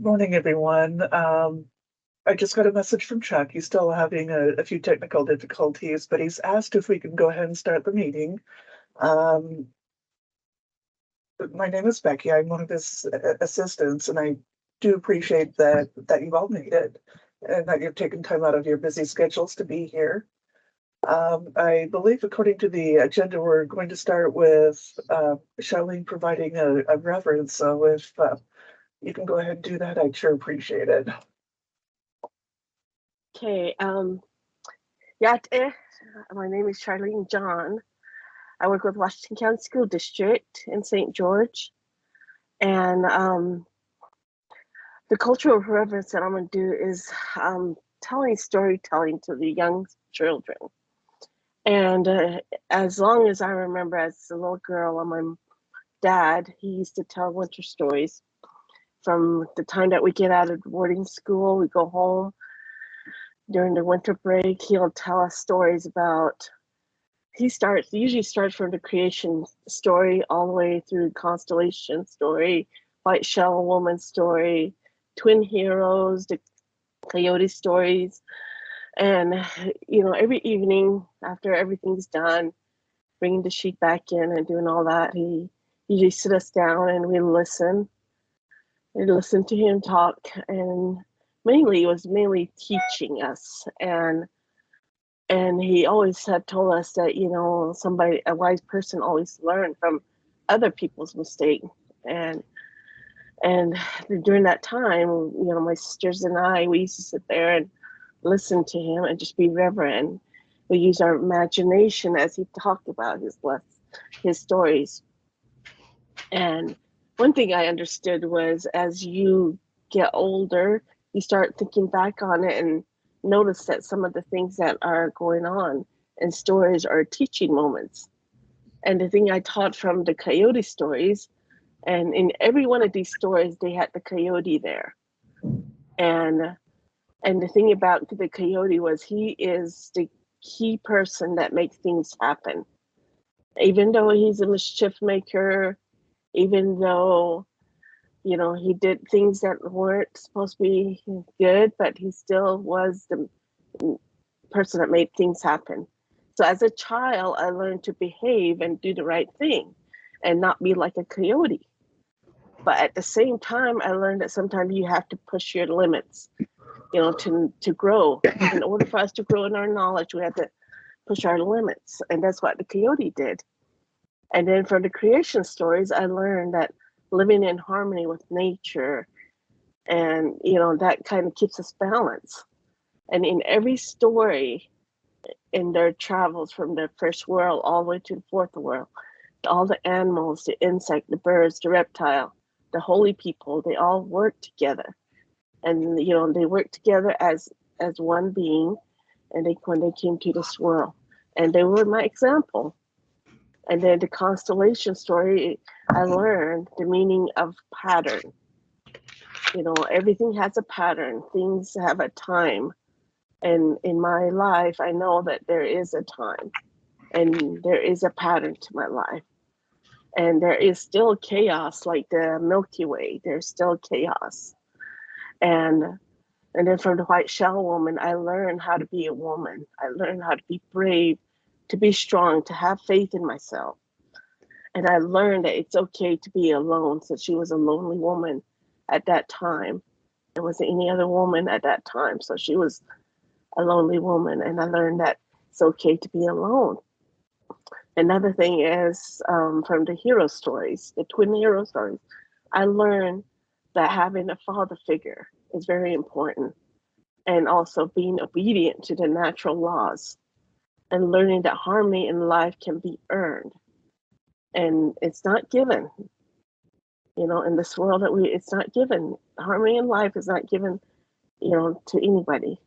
Good morning, everyone. I just got a message from Chuck. He's still having a few technical difficulties, but he's asked if we can go ahead and start the meeting. Um, my name is Becky. I'm one of his assistants, and I do appreciate that you've all made it and that you've taken time out of your busy schedules to be here. I believe, according to the agenda, we're going to start with Charlene providing a reference. So if you can go ahead and do that, I'd sure appreciate it. Okay, my name is Charlene John. I work with Washington County School District in St. George. And the cultural reference that I'm going to do is telling storytelling to the young children. And as long as I remember, as a little girl, and my dad, he used to tell winter stories from the time that we get out of boarding school, we go home. During the winter break, he'll tell us stories about, usually starts from the creation story all the way through constellation story, white shell woman story, twin heroes, the coyote stories. And, every evening after everything's done, bringing the sheet back in and doing all that, he usually sit us down and we listen. We listen to him talk, and it was mainly teaching us. And he always had told us that, a wise person always learned from other people's mistakes. And during that time, my sisters and I, we used to sit there and listen to him and just be reverent. We use our imagination as he talked about his stories. And one thing I understood was, as you get older, you start thinking back on it and notice that some of the things that are going on in stories are teaching moments. And the thing I taught from the coyote stories, and in every one of these stories, they had the coyote there. And the thing about the coyote was, he is the key person that makes things happen. Even though he's a mischief maker, even though he did things that weren't supposed to be good, but he still was the person that made things happen. So as a child, I learned to behave and do the right thing and not be like a coyote. But at the same time, I learned that sometimes you have to push your limits, to grow. In order for us to grow in our knowledge, we have to push our limits. And that's what the coyote did. And then from the creation stories, I learned that living in harmony with nature, and that kind of keeps us balanced. And in every story, in their travels from the first world all the way to the fourth world, all the animals, the insect, the birds, the reptile, the holy people, they all work together. And they work together as one being. And when they came to this world, and they were my example. And then the constellation story, I learned the meaning of pattern. Everything has a pattern. Things have a time. And in my life, I know that there is a time and there is a pattern to my life. And there is still chaos, like the Milky Way. There's still chaos. And then from the white shell woman, I learned how to be a woman. I learned how to be brave, to be strong, to have faith in myself. And I learned that it's okay to be alone, since she was a lonely woman at that time. There wasn't any other woman at that time. So she was a lonely woman. And I learned that it's okay to be alone. Another thing is, from the hero stories, the twin hero stories, I learned that having a father figure is very important. And also being obedient to the natural laws, and learning that harmony in life can be earned. And it's not given. In this world it's not given. Harmony in life is not given, to anybody.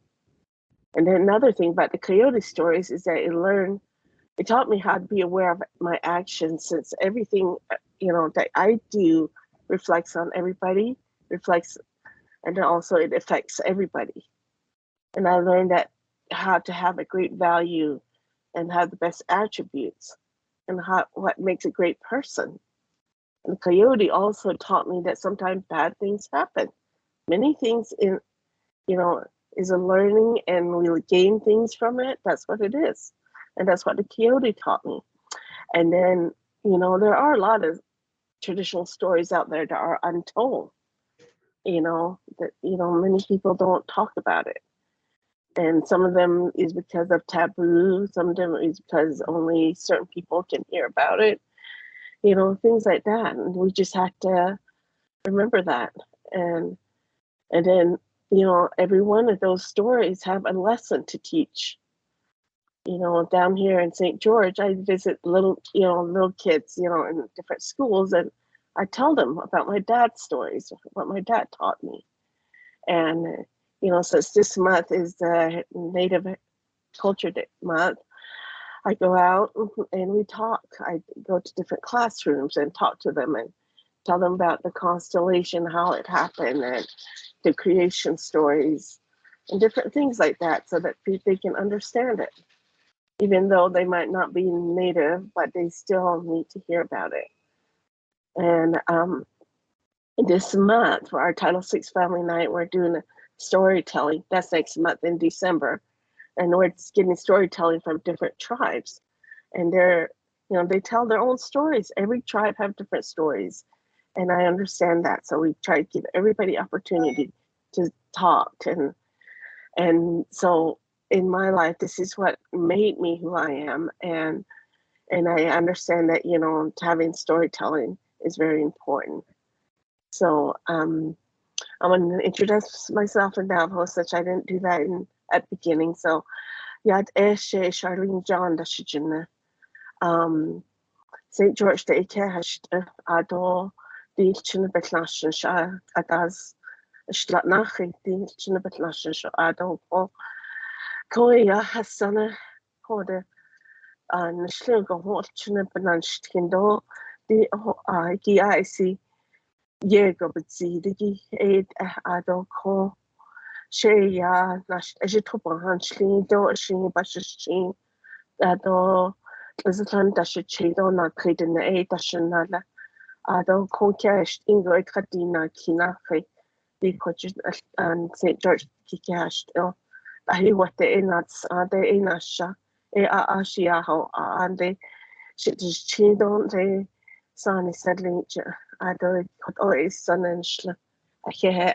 And then another thing about the coyote stories is that it taught me how to be aware of my actions, since everything, that I do reflects on everybody, and then also it affects everybody. And I learned that how to have a great value and have the best attributes, and what makes a great person. And the coyote also taught me that sometimes bad things happen. many things in, you know, is a learning and we gain things from it. That's what it is. And that's what the Quixote taught me. And then, you know, there are a lot of traditional stories out there that are untold, you know, that, you know, many people don't talk about it. And some of them is because of taboo, some of them is because only certain people can hear about it, you know, things like that. And we just have to remember that. And and then, you know, every one of those stories have a lesson to teach. You know, down here in St. George, I visit little kids, you know, in different schools, and I tell them about my dad's stories, what my dad taught me. And, you know, since this month is the Native Culture Month, I go out and we talk. I go to different classrooms and talk to them and tell them about the constellation, how it happened, and the creation stories and different things like that so that they can understand it. Even though they might not be native, but they still need to hear about it. And this month for our Title VI Family Night, we're doing a storytelling. That's next month in December. And we're getting storytelling from different tribes. And they're, you know, they tell their own stories. Every tribe have different stories. And I understand that. So we try to give everybody opportunity to talk. And so in my life, this is what made me who I am. And I understand that, you know, having storytelling is very important. So I'm going to introduce myself in Navajo, such I didn't do that at the beginning. So Yad Eshe Charlene John Dashijina. St. George de Ike Hashta Ado the Chin Betlashin Shah Adas Shlatnach the Chin Betlashin Shah Ado Koya Hasana Hode Nishlingo Hort Chin Benanshtindo the GIC Yego Betsidi Aid Ado Ko Shea Nash Ejituba Hanshling Do Shin Bashishin Ado Island Dasha Chedo na Kredin A Dashanala Ado Concash Ingo Kadina Kinafe the coaches and St. George Kikash Ahi what the inats are the inasha Ashiaho and they should just chedo they Sani settling Ado got always son and shla a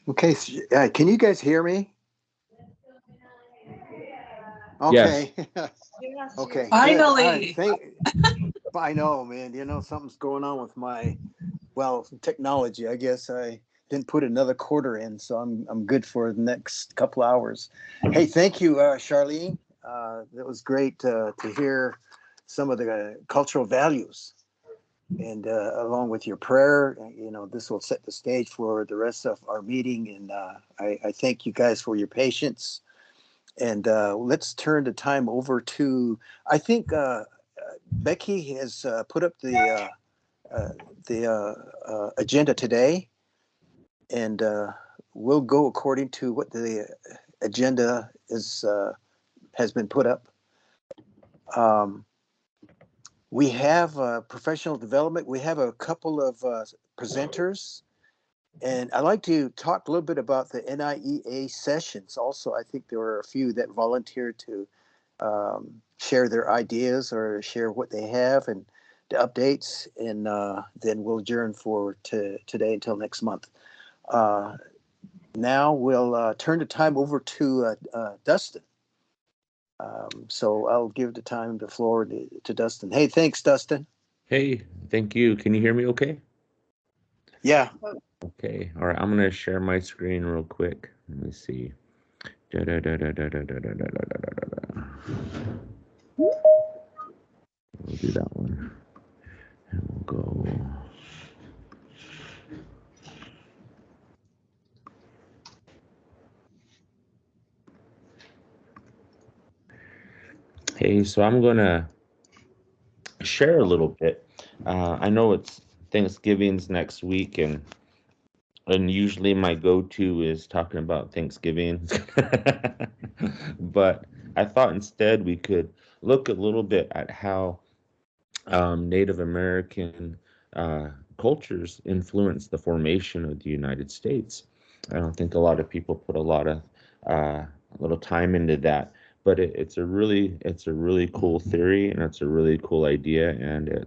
Okay, can you guys hear me? Okay. Okay. Finally. I know, man. You know, something's going on with my, well, technology. I guess I didn't put another quarter in, so I'm good for the next couple hours. Hey, thank you, Charlene. That was great to hear some of the cultural values. And along with your prayer, you know, this will set the stage for the rest of our meeting. And I thank you guys for your patience. And let's turn the time over to, I think Becky has put up the agenda today. And we'll go according to what the agenda is has been put up. We have professional development. We have a couple of presenters. And I'd like to talk a little bit about the NIEA sessions. Also, I think there were a few that volunteered to share their ideas or share what they have and the updates. And then we'll adjourn for today until next month. Now we'll turn the time over to Dustin. So I'll give the floor to Dustin. Hey, thanks, Dustin. Hey, thank you. Can you hear me okay? Yeah. Okay. All right. I'm going to share my screen real quick. Let me see. We'll do that one. And we'll go. Hey, so I'm going to share a little bit. I know it's Thanksgiving's next week, and usually my go-to is talking about Thanksgiving. But I thought instead we could look a little bit at how Native American cultures influenced the formation of the United States. I don't think a lot of people put a little time into that, but it's a really cool theory, and it's a really cool idea, and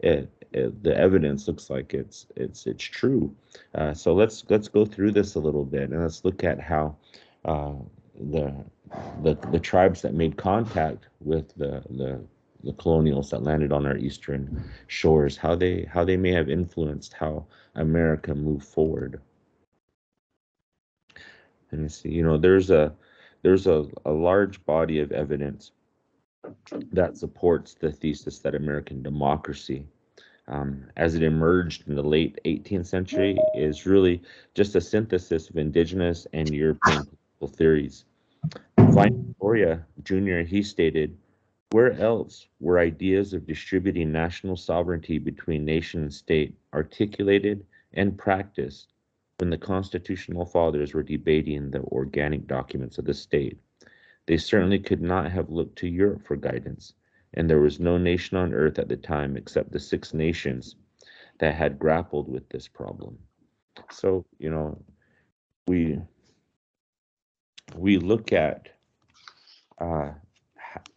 the evidence looks like it's true. So let's go through this a little bit, and let's look at how uh, the the tribes that made contact with the colonials that landed on our eastern shores, how they may have influenced how America moved forward. And you see, there's a large body of evidence that supports the thesis that American democracy, as it emerged in the late 18th century, is really just a synthesis of indigenous and European political theories. Vine Victoria Jr., he stated, where else were ideas of distributing national sovereignty between nation and state articulated and practiced when the constitutional fathers were debating the organic documents of the state? They certainly could not have looked to Europe for guidance, and there was no nation on earth at the time except the Six Nations that had grappled with this problem. So, we we look at uh,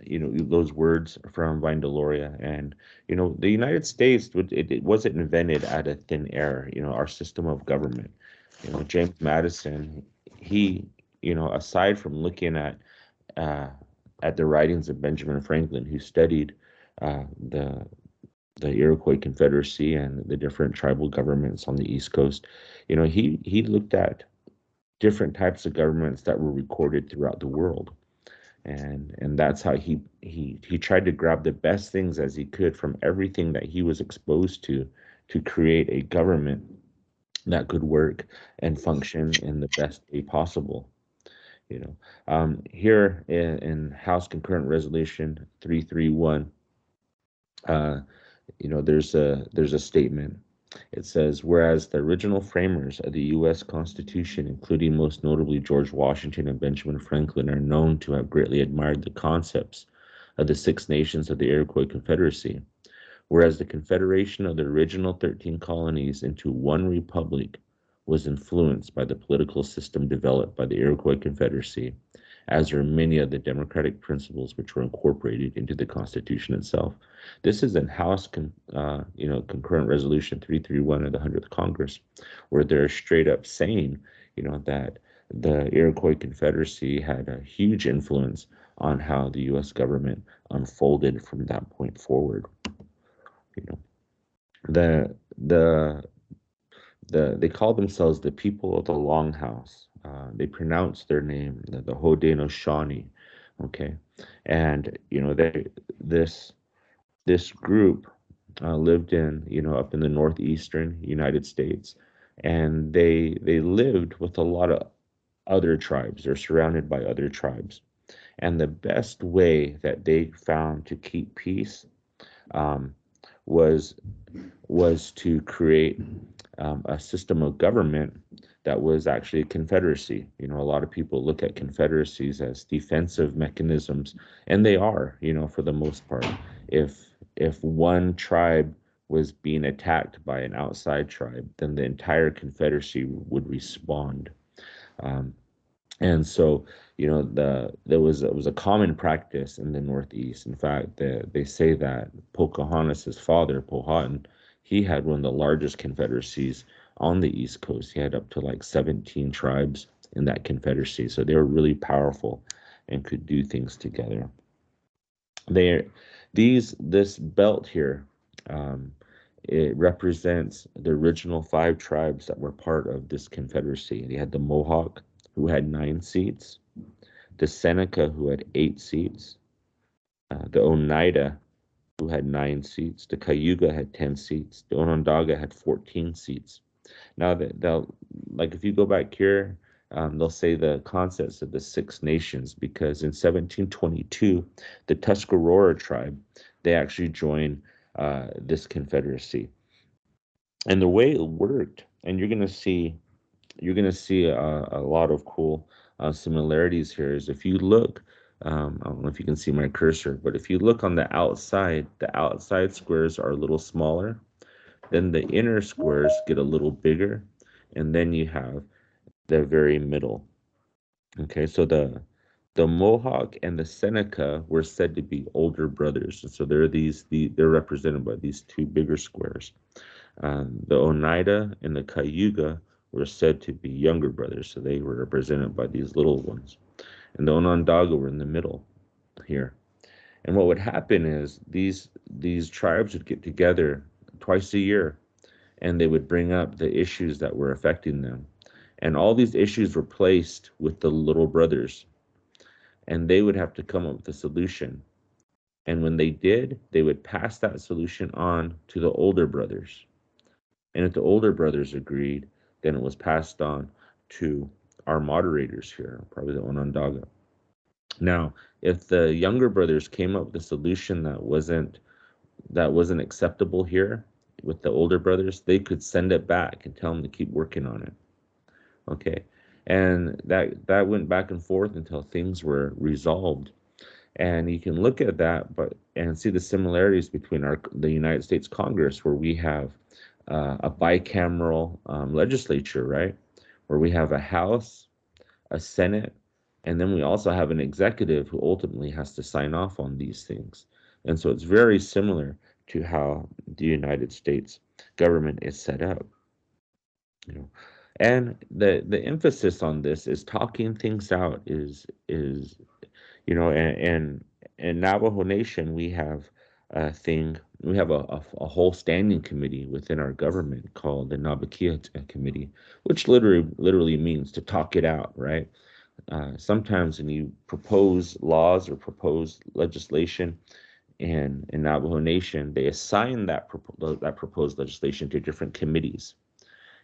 those words from Vine Deloria, and the United States it wasn't invented out of thin air. Our system of government. James Madison, he aside from looking uh, at the writings of Benjamin Franklin, who studied the Iroquois Confederacy and the different tribal governments on the East Coast, he looked at different types of governments that were recorded throughout the world, and that's how he tried to grab the best things as he could from everything that he was exposed to create a government that could work and function in the best way possible. Here in House Concurrent Resolution 331, uh, there's a statement. It says, whereas the original framers of the U.S. Constitution, including most notably George Washington and Benjamin Franklin, are known to have greatly admired the concepts of the Six Nations of the Iroquois Confederacy, whereas the confederation of the original 13 colonies into one republic was influenced by the political system developed by the Iroquois Confederacy, as are many of the democratic principles which were incorporated into the Constitution itself. This is in Concurrent Resolution 331 of the 100th Congress, where they're straight up saying, that the Iroquois Confederacy had a huge influence on how the U.S. government unfolded from that point forward. You know, the the they call themselves the people of the Longhouse. They pronounce their name the Haudenosaunee. Okay, and this this group lived in up in the northeastern United States, and they lived with a lot of other tribes. They're surrounded by other tribes, and the best way that they found to keep peace um, was to create a system of government that was actually a confederacy. A lot of people look at confederacies as defensive mechanisms, and they are, for the most part. If one tribe was being attacked by an outside tribe, then the entire confederacy would respond. Um, and so, it was a common practice in the Northeast. In fact, they say that Pocahontas's father, Powhatan, he had one of the largest confederacies on the East Coast. He had up to like 17 tribes in that confederacy. So they were really powerful and could do things together. This belt here, um, it represents the original 5 tribes that were part of this confederacy. You had the Mohawk, who had 9 seats, the Seneca, who had 8 seats, the Oneida, who had 9 seats, the Cayuga had 10 seats, the Onondaga had 14 seats. Now, if you go back here, they'll say the concepts of the Six Nations, because in 1722, the Tuscarora tribe, they actually joined this confederacy. And the way it worked, and you're going to see a lot of cool similarities here, is if you look I don't know if you can see my cursor, but if you look on the outside squares are a little smaller. Then the inner squares get a little bigger, and then you have the very middle. Okay, so the Mohawk and the Seneca were said to be older brothers, and so they're represented by these two bigger squares. The Oneida and the Cayuga were said to be younger brothers, so they were represented by these little ones. And the Onondaga were in the middle here. And what would happen is these tribes would get together twice a year, and they would bring up the issues that were affecting them. And all these issues were placed with the little brothers, and they would have to come up with a solution. And when they did, they would pass that solution on to the older brothers. And if the older brothers agreed, then it was passed on to our moderators here, probably the Onondaga. Now, if the younger brothers came up with a solution that wasn't acceptable here with the older brothers, they could send it back and tell them to keep working on it. Okay, and that went back and forth until things were resolved. And you can look at that, and see the similarities between the United States Congress, where we have a bicameral legislature, right, where we have a House, a Senate, and then we also have an executive who ultimately has to sign off on these things. And so it's very similar to how the United States government is set up. And the emphasis on this is talking things out, is and Navajo Nation, we have a whole standing committee within our government called the Nabakiat Committee, which literally means to talk it out, right? Sometimes when you propose laws or propose legislation in Navajo Nation, they assign that proposed legislation to different committees.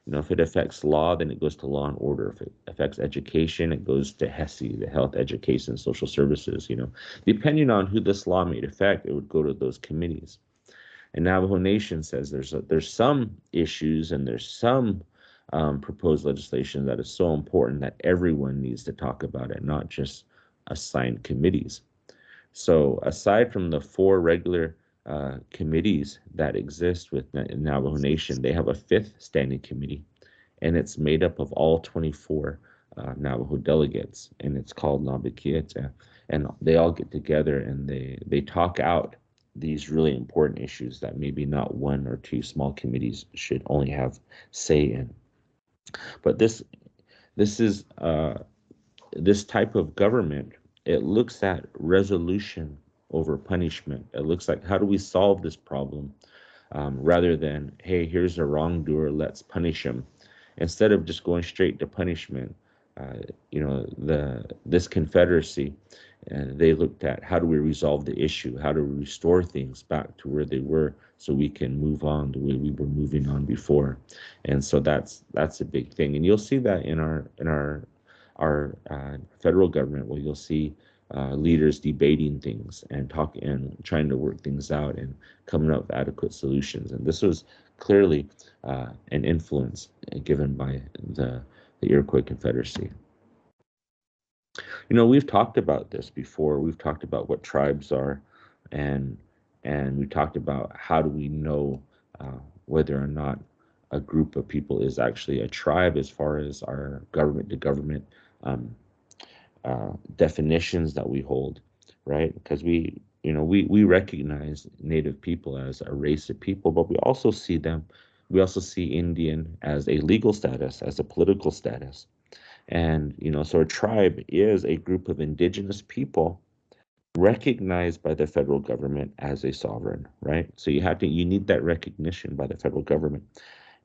If it affects law, then it goes to law and order. If it affects education, it goes to HESI, the Health, Education, and Social Services. Depending on who this law may affect, it would go to those committees. And Navajo Nation says there's some issues and there's some proposed legislation that is so important that everyone needs to talk about it, not just assigned committees. So aside from the 4 regular committees that exist with Navajo Nation, they have a 5th standing committee, and it's made up of all 24 Navajo delegates, and it's called Nabakieta, and they all get together and they talk out these really important issues that maybe not 1 or 2 small committees should only have say in. But this type of government, it looks at resolution over punishment. It looks like, how do we solve this problem, rather than, hey, here's a wrongdoer, let's punish him. Instead of just going straight to punishment, this confederacy, they looked at, how do we resolve the issue? How do we restore things back to where they were, so we can move on the way we were moving on before? And so that's a big thing, and you'll see that in our federal government, where you'll see leaders debating things and talking and trying to work things out and coming up with adequate solutions. And this was clearly an influence given by the Iroquois Confederacy. We've talked about this before. We've talked about what tribes are, and we talked about how do we know whether or not a group of people is actually a tribe, as far as our government-to-government definitions that we hold, right? Because we recognize Native people as a race of people, but we also see Indian as a legal status, as a political status. And, so a tribe is a group of indigenous people recognized by the federal government as a sovereign, right? So you need that recognition by the federal government.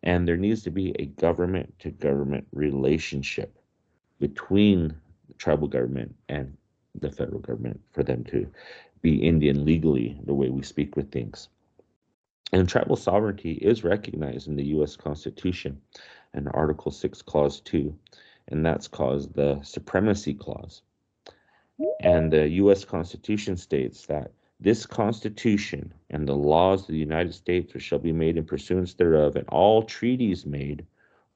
And there needs to be a government-to-government relationship between the tribal government and the federal government for them to be Indian legally, the way we speak with things. And tribal sovereignty is recognized in the U.S. Constitution in Article 6, Clause 2, and that's called the Supremacy Clause. And the U.S. Constitution states that this Constitution and the laws of the United States, which shall be made in pursuance thereof, and all treaties made,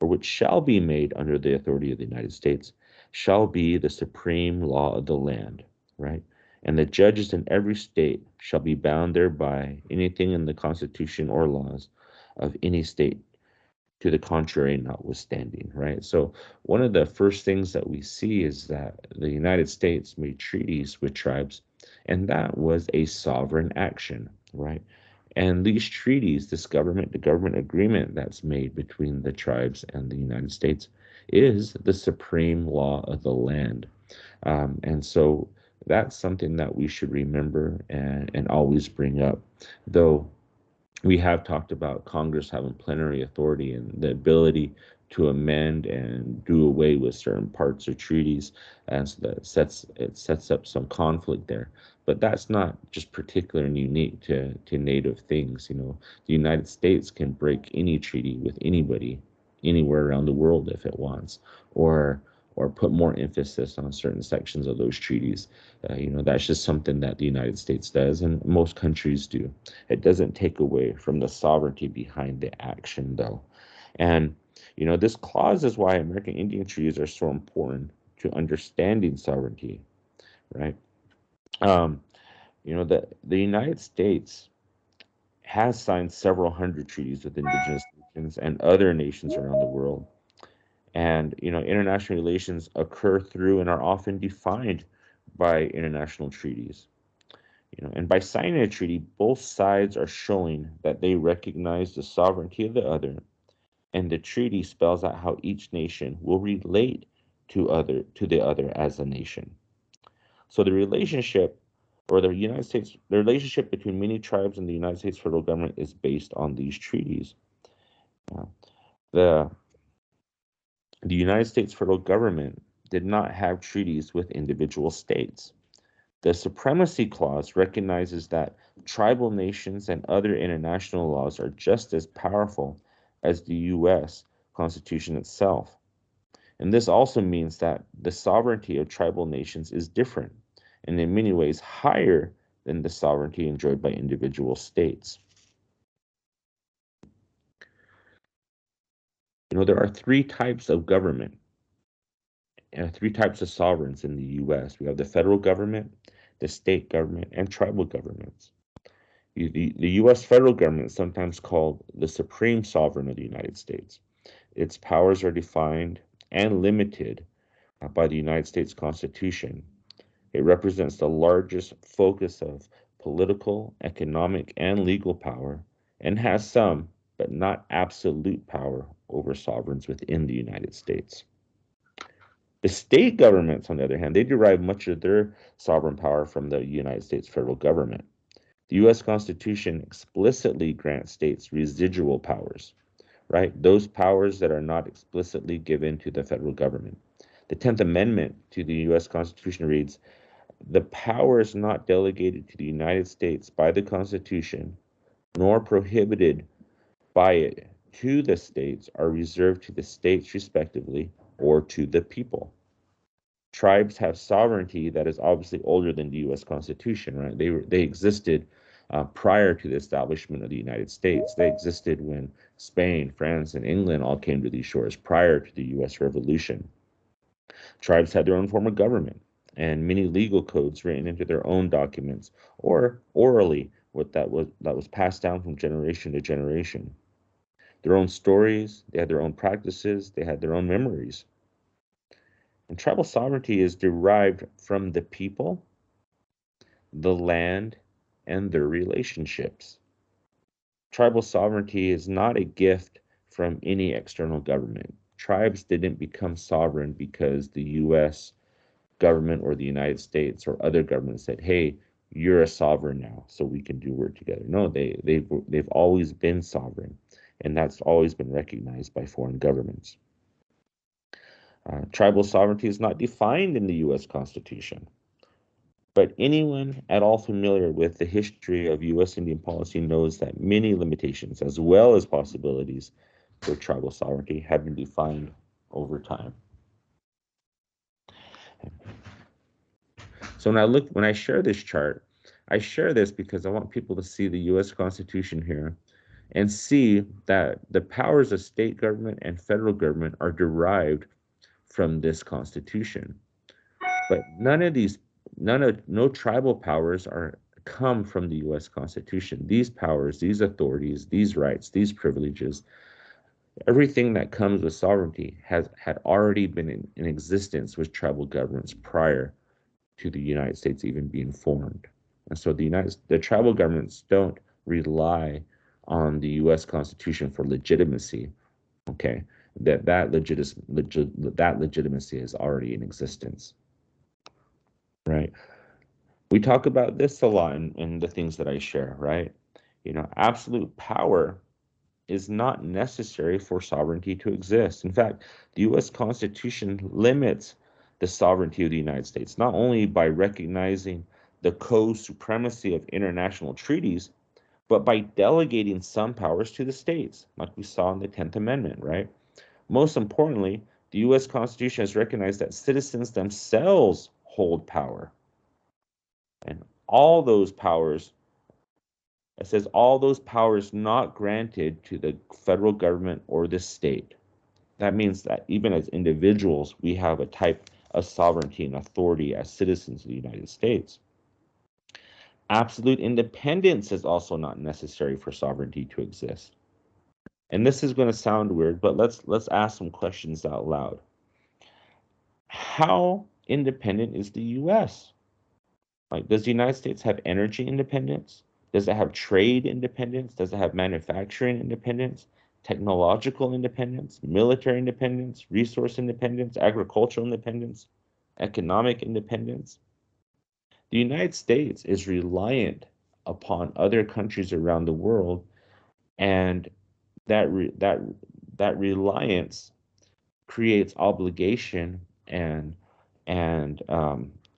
or which shall be made under the authority of the United States, shall be the supreme law of the land, right? and the judges in every state shall be bound thereby, anything in the Constitution or laws of any state to the contrary notwithstanding, right? So one of the first things that we see is that the United States made treaties with tribes, and that was a sovereign action, right? And these treaties, this government to government agreement that's made between the tribes and the United States, is the supreme law of the land. And so that's something that we should remember and always bring up. Though we have talked about Congress having plenary authority and the ability to amend and do away with certain parts of treaties, and so that sets up some conflict there. But that's not just particular and unique to Native things. You know, the United States can break any treaty with anybody anywhere around the world if it wants, or put more emphasis on certain sections of those treaties. You know, that's just something that the United States does, and most countries do. It doesn't take away from the sovereignty behind the action, though. And, you know, this clause is why American Indian treaties are so important to understanding sovereignty, right? You know, the United States has signed several hundred treaties with indigenous nations and other nations around the world. And, you know, international relations occur through and are often defined by international treaties. You know, and by signing a treaty, both sides are showing that they recognize the sovereignty of the other, and the treaty spells out how each nation will relate to the other as a nation. So the relationship, or the relationship between many tribes and the United States federal government is based on these treaties. The the United States federal government did not have treaties with individual states. The Supremacy Clause recognizes that tribal nations and other international laws are just as powerful as the U.S. Constitution itself. And this also means that the sovereignty of tribal nations is different and in many ways higher than the sovereignty enjoyed by individual states. You know, there are three types of government and three types of sovereigns in the U.S. We have the federal government, the state government, and tribal governments. The U.S. federal government is sometimes called the supreme sovereign of the United States. Its powers are defined and limited by the United States Constitution. It represents the largest focus of political, economic, and legal power, and has some, but not absolute power over sovereigns within the United States. The state governments, on the other hand, they derive much of their sovereign power from the United States federal government. The U.S. Constitution explicitly grants states residual powers, right? Those powers that are not explicitly given to the federal government. The 10th Amendment to the U.S. Constitution reads, "The powers not delegated to the United States by the Constitution, nor prohibited by it to the states, are reserved to the states respectively, or to the people." Tribes have sovereignty that is obviously older than the U.S. Constitution, right? They existed prior to the establishment of the United States. They existed when Spain, France, and England all came to these shores prior to the U.S. Revolution. Tribes had their own form of government and many legal codes written into their own documents or orally that was passed down from generation to generation. Their own stories, they had their own practices, they had their own memories. And tribal sovereignty is derived from the people, the land, and their relationships. Tribal sovereignty is not a gift from any external government. Tribes didn't become sovereign because the U.S. government or the United States or other governments said, "Hey, you're a sovereign now, so we can do work together." No, they've always been sovereign, and that's always been recognized by foreign governments. Tribal sovereignty is not defined in the U.S. Constitution, but anyone at all familiar with the history of U.S. Indian policy knows that many limitations, as well as possibilities for tribal sovereignty, have been defined over time. So when I share this chart, I share this because I want people to see the U.S. Constitution here and see that the powers of state government and federal government are derived from this Constitution. But none of these no tribal powers come from the U.S. Constitution. These powers, these authorities, these rights, these privileges, everything that comes with sovereignty had already been in existence with tribal governments prior to the United States even being formed. And so the tribal governments don't rely on the U.S. Constitution for legitimacy. Okay, that legitimacy is already in existence, right? We talk about this a lot in the things that I share, right? Absolute power is not necessary for sovereignty to exist. In fact, the U.S. Constitution limits the sovereignty of the United States, not only by recognizing the co-supremacy of international treaties, but by delegating some powers to the states, like we saw in the 10th Amendment, right? Most importantly, the U.S. Constitution has recognized that citizens themselves hold power. And all those powers, it says all those powers not granted to the federal government or the state. That means that even as individuals, we have a type of sovereignty and authority as citizens of the United States. Absolute independence is also not necessary for sovereignty to exist. And this is going to sound weird, but let's ask some questions out loud. How independent is the U.S.? Like, does the United States have energy independence? Does it have trade independence? Does it have manufacturing independence, technological independence, military independence, resource independence, agricultural independence, economic independence? The United States is reliant upon other countries around the world, and that reliance creates obligation and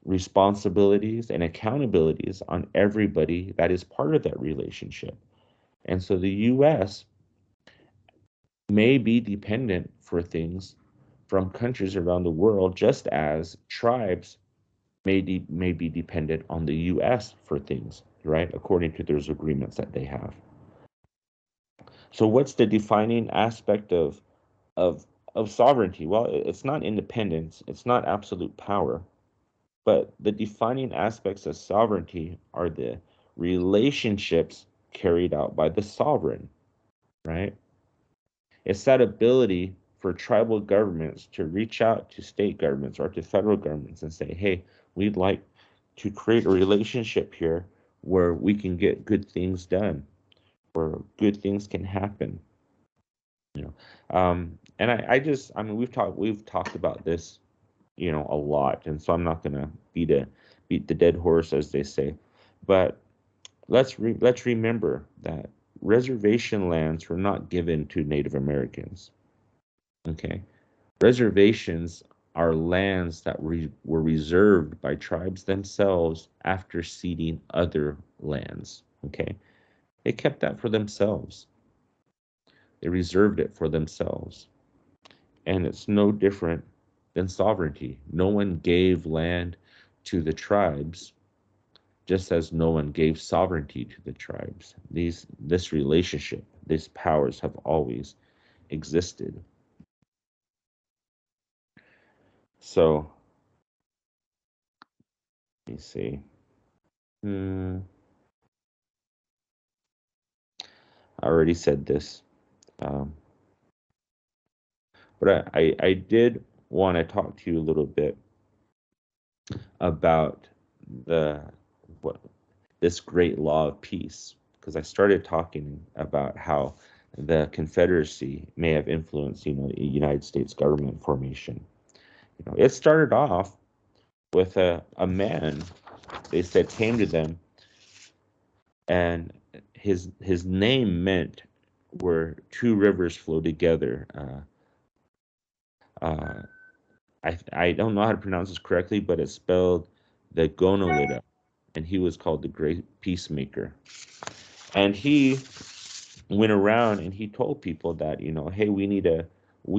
responsibilities and accountabilities on everybody that is part of that relationship. And so the U.S. may be dependent for things from countries around the world, just as tribes may be dependent on the U.S. for things, right? According to those agreements that they have. So what's the defining aspect of sovereignty? Well, it's not independence, it's not absolute power. But the defining aspects of sovereignty are the relationships carried out by the sovereign, right? It's that ability for tribal governments to reach out to state governments or to federal governments and say, hey, we'd like to create a relationship here where we can get good things done, where good things can happen. And I mean, we've talked about this a lot, and so I'm not gonna beat the dead horse, as they say, but let's remember that reservation lands were not given to Native Americans. Okay, reservations are lands that were reserved by tribes themselves after ceding other lands. Okay, they kept that for themselves. They reserved it for themselves, and it's no different than sovereignty. No one gave land to the tribes, just as no one gave sovereignty to the tribes. This relationship, these powers have always existed. So, let me see. I already said this, but I did want to talk to you a little bit about this great law of peace, because I started talking about how the Confederacy may have influenced, the United States government formation. It started off with a man, they said, came to them, and his name meant where two rivers flow together. I don't know how to pronounce this correctly, but it's spelled the Gonolida, and he was called the Great Peacemaker. And he went around and he told people that, hey, we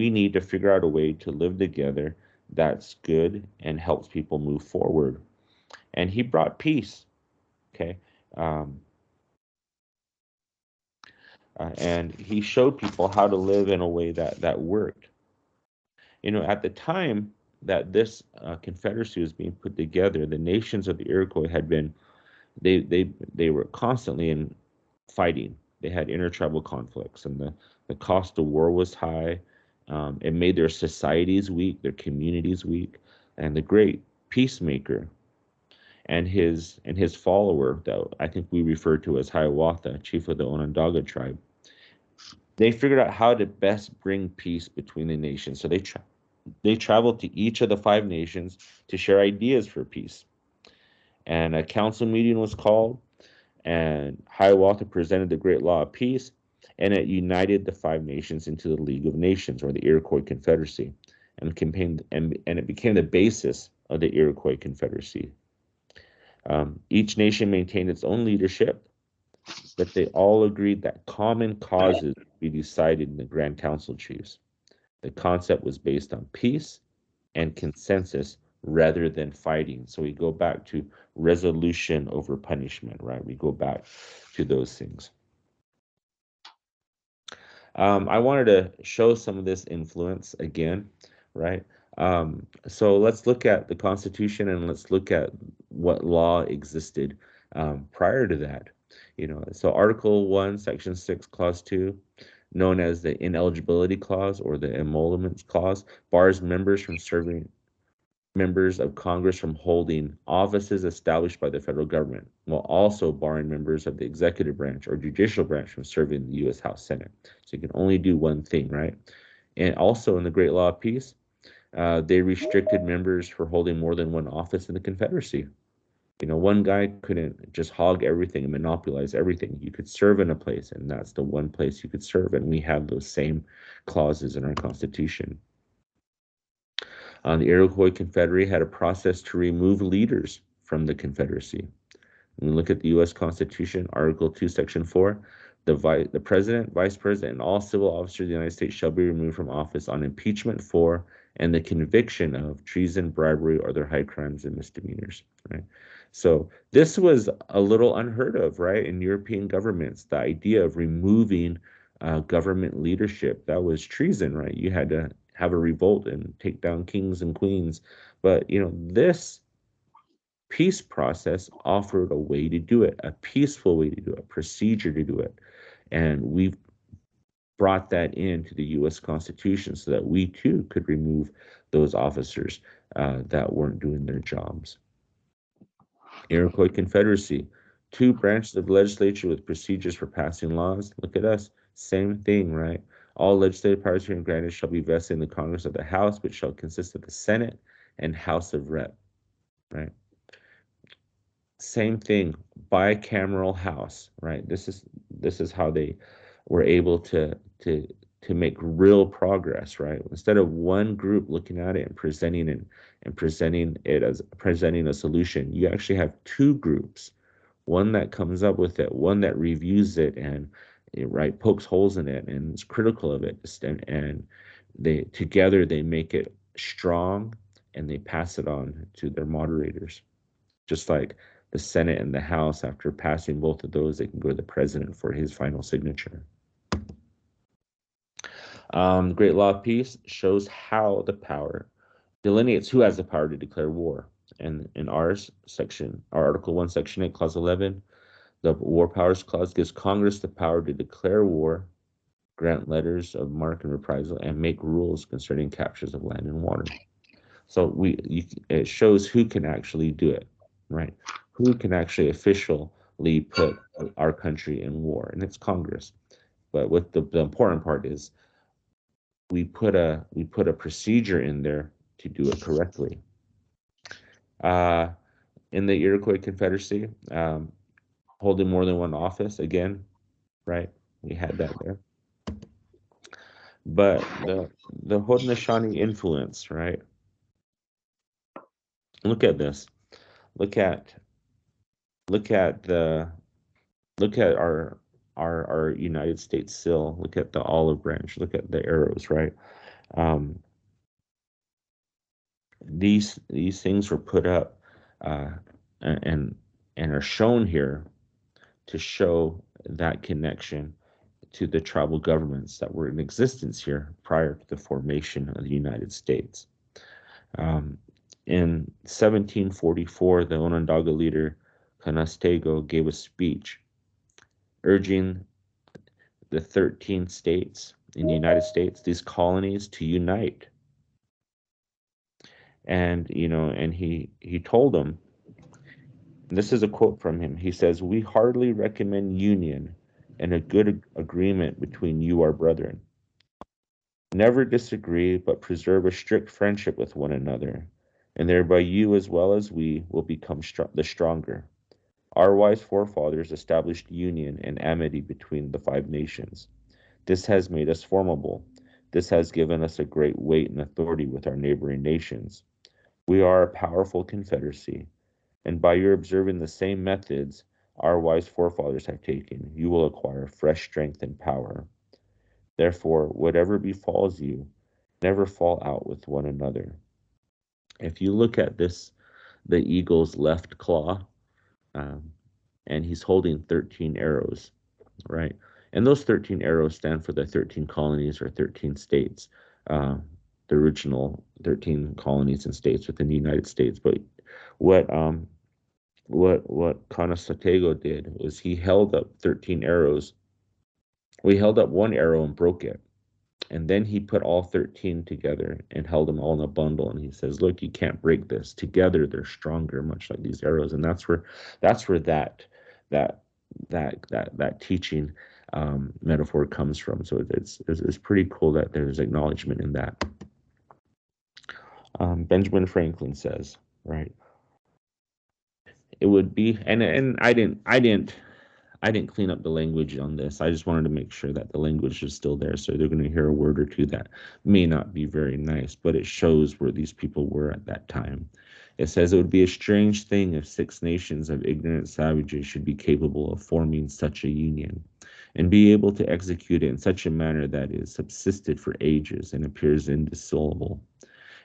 need to figure out a way to live together that's good and helps people move forward. And he brought peace. Okay. And he showed people how to live in a way that worked. At the time, that this confederacy was being put together, the nations of the Iroquois had been they were constantly in fighting. They had intertribal conflicts, and the cost of war was high. It made their societies weak, their communities weak, and the great peacemaker and his follower, that I think we refer to as Hiawatha, chief of the Onondaga tribe, they figured out how to best bring peace between the nations. So they traveled to each of the 5 nations to share ideas for peace. And a council meeting was called, and Hiawatha presented the Great Law of Peace, and it united the 5 nations into the League of Nations, or the Iroquois Confederacy, and it became the basis of the Iroquois Confederacy. Each nation maintained its own leadership, but they all agreed that common causes would be decided in the Grand Council chiefs. The concept was based on peace and consensus rather than fighting. So we go back to resolution over punishment, right? We go back to those things. I wanted to show some of this influence again, right? So let's look at the Constitution, and let's look at what law existed prior to that. So Article 1, Section 6, Clause 2, known as the Ineligibility Clause or the Emoluments Clause, bars members of Congress from holding offices established by the federal government, while also barring members of the executive branch or judicial branch from serving the U.S. House Senate. So you can only do one thing, right? And also in the Great Law of Peace, they restricted members for holding more than one office in the Confederacy. One guy couldn't just hog everything and monopolize everything. You could serve in a place, and that's the one place you could serve. And we have those same clauses in our Constitution. The Iroquois Confederacy had a process to remove leaders from the Confederacy. When we look at the U.S. Constitution, Article 2, Section 4, the President, Vice President, and all civil officers of the United States shall be removed from office on impeachment for and the conviction of treason, bribery, or other high crimes and misdemeanors, right? So this was a little unheard of, right? In European governments, the idea of removing government leadership, that was treason, right? You had to have a revolt and take down kings and queens. But, this peace process offered a way to do it, a peaceful way to do it, a procedure to do it. And we've brought that into the U.S. Constitution so that we too could remove those officers that weren't doing their jobs. Iroquois Confederacy, 2 branches of the legislature with procedures for passing laws. Look at us, same thing, right? All legislative powers herein granted shall be vested in the Congress of the House, which shall consist of the Senate and House of Rep, right? Same thing, bicameral House, right? This is how they were able to make real progress, right? Instead of one group looking at it and presenting a solution, you actually have 2 groups, one that comes up with it, one that reviews it and pokes holes in it and is critical of it, and they together they make it strong and they pass it on to their moderators. Just like the Senate and the House, after passing both of those, they can go to the president for his final signature. The Great Law of Peace shows how the power delineates who has the power to declare war. And in our Article 1, Section 8, Clause 11, the War Powers Clause gives Congress the power to declare war, grant letters of marque and reprisal, and make rules concerning captures of land and water. So it shows who can actually do it, right? Who can actually officially put our country in war, and it's Congress. But what the important part is, we put a procedure in there to do it correctly. In the Iroquois Confederacy, holding more than one office, again, right? We had that there. But the Haudenosaunee influence, right? Look at this. Look at our United States seal. Look at the olive branch. Look at the arrows, right? These things were put up and are shown here to show that connection to the tribal governments that were in existence here prior to the formation of the United States. Um, in 1744, the Onondaga leader Canastego gave a speech urging the 13 states in the United States, these colonies, to unite. And and he told them, and this is a quote from him. He says, "We heartily recommend union and a good agreement between you, our brethren. Never disagree, but preserve a strict friendship with one another, and thereby you as well as we will become the stronger. Our wise forefathers established union and amity between the 5 nations. This has made us formidable. This has given us a great weight and authority with our neighboring nations. We are a powerful confederacy, and by your observing the same methods our wise forefathers have taken, you will acquire fresh strength and power. Therefore, whatever befalls you, never fall out with one another." If you look at this, the eagle's left claw, um, and he's holding 13 arrows, right? And those 13 arrows stand for the 13 colonies or 13 states, uh, the original 13 colonies and states within the United States. But what Conestoga did was he held up 13 arrows. We held up one arrow and broke it. And then he put all 13 together and held them all in a bundle. And he says, "Look, you can't break this. Together they're stronger, much like these arrows." And that's where that teaching metaphor comes from. So it's pretty cool that there's acknowledgement in that. Benjamin Franklin says, right? It would be, and I didn't clean up the language on this. I just wanted to make sure that the language is still there. So they're going to hear a word or two that may not be very nice, but it shows where these people were at that time. It says, "It would be a strange thing if 6 nations of ignorant savages should be capable of forming such a union and be able to execute it in such a manner that is subsisted for ages and appears indissoluble.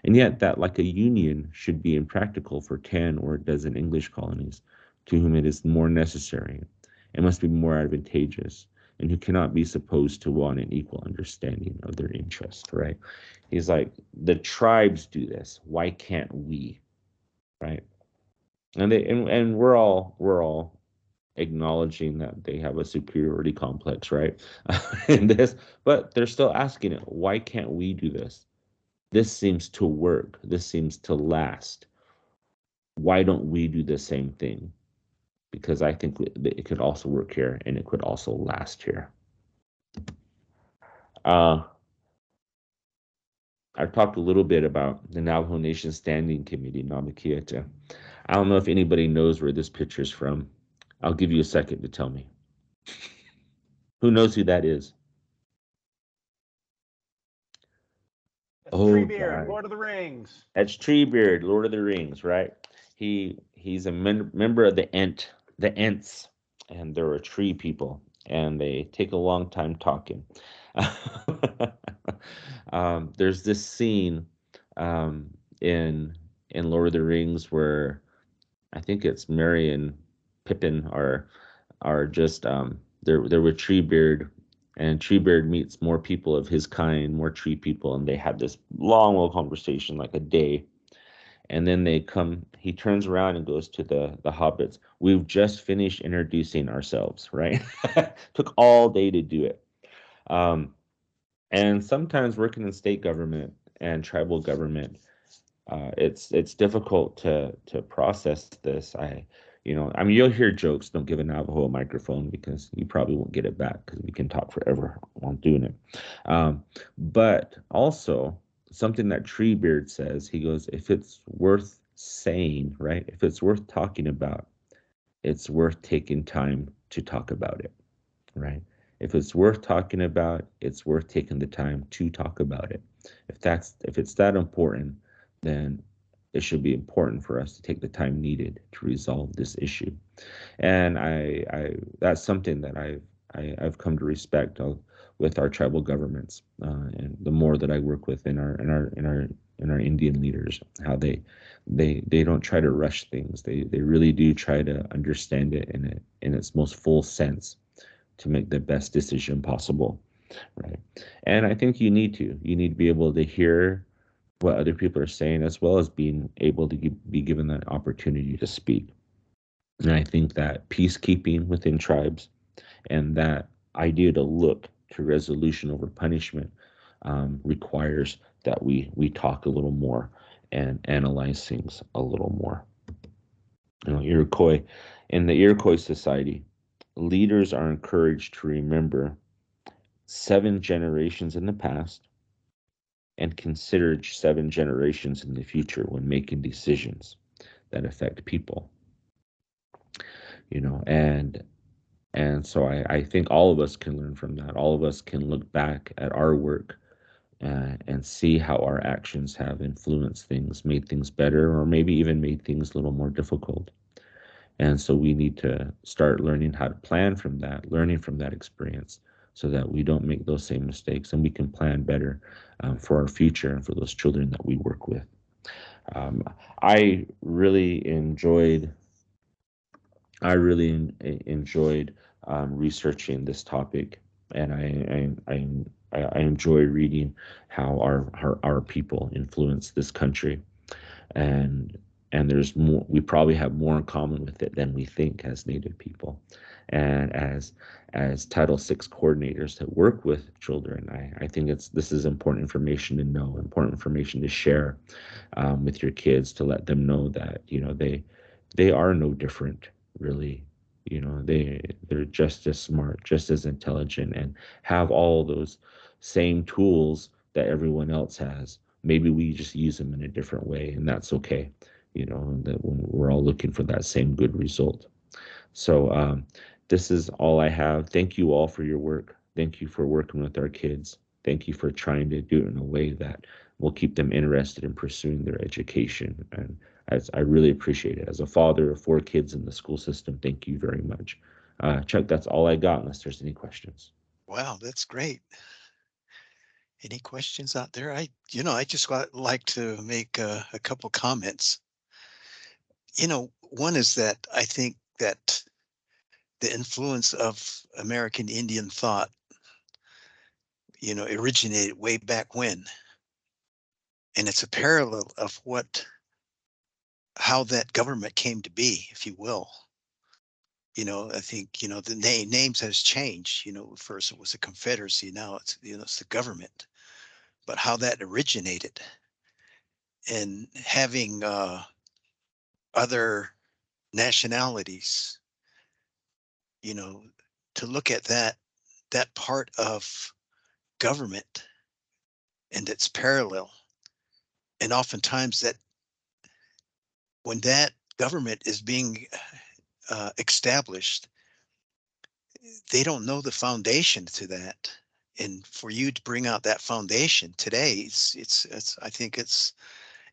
And yet that like a union should be impractical for 10 or a dozen English colonies, to whom it is more necessary, and must be more advantageous, and who cannot be supposed to want an equal understanding of their interest," right? He's like, the tribes do this. Why can't we? Right? And we're all acknowledging that they have a superiority complex, right? In this, but they're still asking it, why can't we do this? This seems to work. This seems to last. Why don't we do the same thing? Because I think it could also work here and it could also last here. I've talked a little bit about the Navajo Nation Standing Committee, Namakieta. I don't know if anybody knows where this picture's from. I'll give you a second to tell me. Who knows who that is? Treebeard, Lord of the Rings. That's Treebeard, Lord of the Rings, right? He's a member of the Ents, and they're a tree people, and they take a long time talking. There's this scene in Lord of the Rings where I think it's Merry and Pippin are just they're with Treebeard, and Treebeard meets more people of his kind, more tree people, and they have this long conversation, like a day. And then he turns around and goes to the hobbits. "We've just finished introducing ourselves," right? Took all day to do it. And sometimes working in state government and tribal government, it's difficult to process this. You'll hear jokes. Don't give a Navajo a microphone, because you probably won't get it back, because we can talk forever while doing it. But also something that Treebeard says, he goes, if it's worth saying, right? If it's worth talking about, it's worth taking time to talk about it, right? If it's worth talking about, it's worth taking the time to talk about it. If it's that important, then it should be important for us to take the time needed to resolve this issue. And I that's something that I've come to respect with our tribal governments, and the more that I work with in our Indian leaders, how they don't try to rush things. They really do try to understand it in its most full sense, to make the best decision possible, right? And I think you need to be able to hear what other people are saying, as well as being able to be given that opportunity to speak. And I think that peacekeeping within tribes and that idea to look to resolution over punishment requires that we talk a little more and analyze things a little more. Iroquois in the Iroquois society, leaders are encouraged to remember 7 generations in the past and consider 7 generations in the future when making decisions that affect people. And so I think all of us can learn from that. All of us can look back at our work and see how our actions have influenced things, made things better, or maybe even made things a little more difficult. And so we need to start learning how to plan from that, learning from that experience, so that we don't make those same mistakes and we can plan better for our future and for those children that we work with. Um, I really enjoyed researching this topic, and I enjoy reading how our people influence this country, and there's more. We probably have more in common with it than we think as Native people, and as Title VI coordinators that work with children. I think this is important information to know, important information to share with your kids, to let them know that they are no different, really. They're just as smart, just as intelligent, and have all those same tools that everyone else has. Maybe we just use them in a different way, and that's okay. That we're all looking for that same good result. So this is all I have. Thank you all for your work. Thank you for working with our kids. Thank you for trying to do it in a way that will keep them interested in pursuing their education. And I really appreciate it. As a father of 4 kids in the school system, thank you very much. Chuck, that's all I got, unless there's any questions. Wow, that's great. Any questions out there? I just like to make a couple comments. One is that I think that the influence of American Indian thought, originated way back when. And it's a parallel of how that government came to be, if you will. I think, the names has changed. First it was a confederacy, now it's the government. But how that originated, and having other nationalities, to look at that part of government and its parallel. And oftentimes that when that government is being established, they don't know the foundation to that. And for you to bring out that foundation today, I think it's,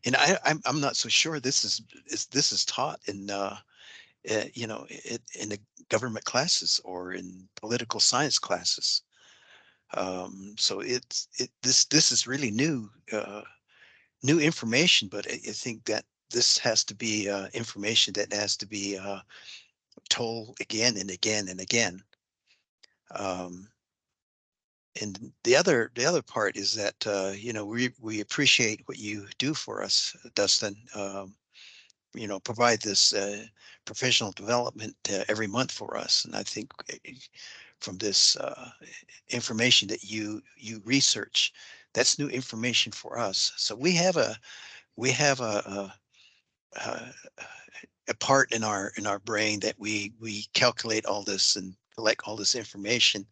and I'm not so sure this is taught in in the government classes or in political science classes. So this is really new information, but I think that this has to be information that has to be told again and again and again. And the other part is that we appreciate what you do for us, Dustin. Provide this professional development every month for us, and I think from this information that you research, that's new information for us. So we have a part in our brain that we calculate all this and collect all this information,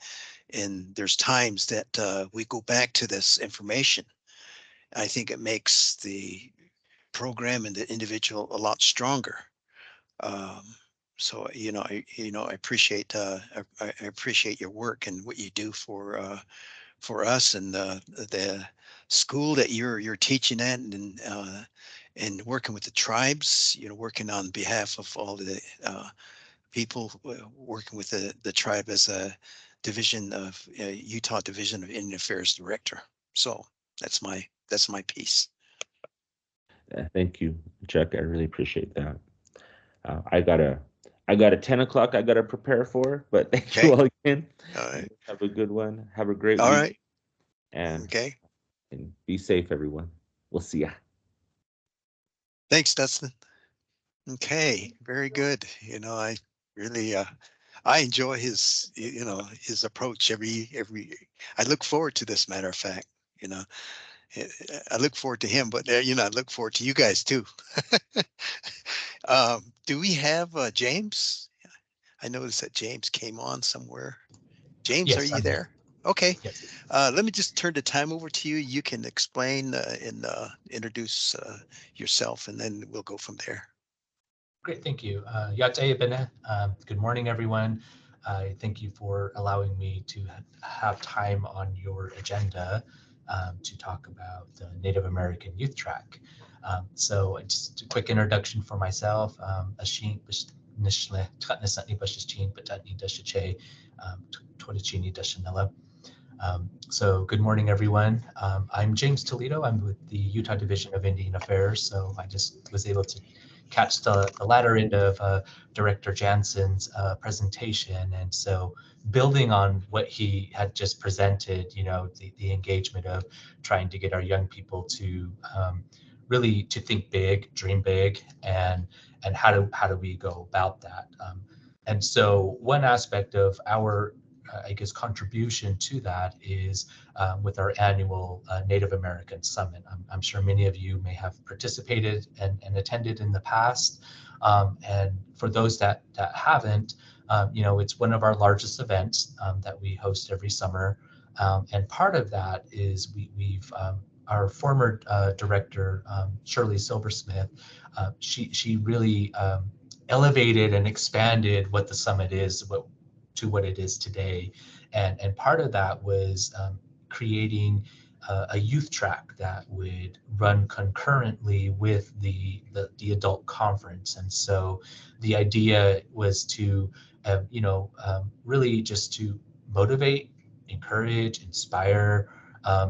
and there's times that we go back to this information. I think it makes the program and the individual a lot stronger. So I appreciate I appreciate your work and what you do for us, and the school that you're teaching at, and working with the tribes. Working on behalf of all the people, working with the tribe as a division of Utah Division of Indian Affairs Director. So that's my piece. Thank you, Chuck. I really appreciate that. I got a 10 o'clock I got to prepare for, but thank you all again. All right. Have a good one. Have a great All week. right. And, Okay. and be safe, everyone. we'll see ya. Thanks, Dustin. Okay, very good. You know, I really I enjoy his his approach every I look forward to this, matter of fact, you know. I look forward to him, but I look forward to you guys too. Do we have James? I noticed that James came on somewhere. James, are Yes, you I'm here. there? Okay. Yes. Let me just turn the time over to you. You can explain and introduce yourself, and then we'll go from there. Great, thank you. Yatay Bene. Good morning, everyone. I thank you for allowing me to have time on your agenda to talk about the Native American Youth Track. So just a quick introduction for myself. Ashin Nishle Tatnisatni Bashichin Patatni Dashache Todachini Dashanella. So good morning, everyone. I'm James Toledo. I'm with the Utah Division of Indian Affairs. So I just was able to catch the latter end of Director Jansen's presentation. And so building on what he had just presented, the engagement of trying to get our young people to really to think big, dream big, and how do we go about that? And so one aspect of our I guess contribution to that is with our annual Native American Summit. I'm sure many of you may have participated and attended in the past. And for those that haven't, it's one of our largest events that we host every summer. And part of that is we've our former director, Shirley Silversmith, she really elevated and expanded what the summit is, to what it is today. And part of that was creating a youth track that would run concurrently with the adult conference. And so the idea was to, really just to motivate, encourage, inspire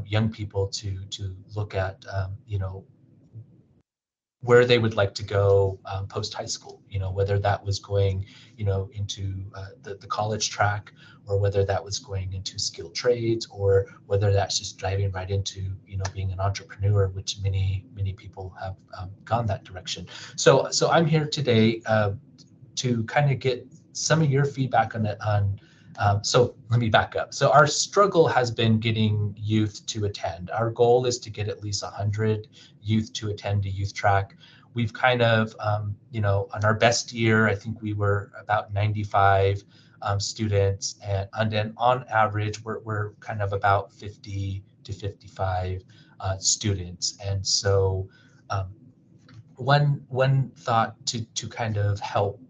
young people to look at, where they would like to go post high school, whether that was going, into the college track, or whether that was going into skilled trades, or whether that's just driving right into, being an entrepreneur, which many people have gone that direction. So I'm here today to kind of get some of your feedback on it. So let me back up. So our struggle has been getting youth to attend. Our goal is to get at least 100 youth to attend a youth track. We've kind of, on our best year, I think we were about 95 students, and then on average, we're kind of about 50 to 55 students. And so one thought to kind of help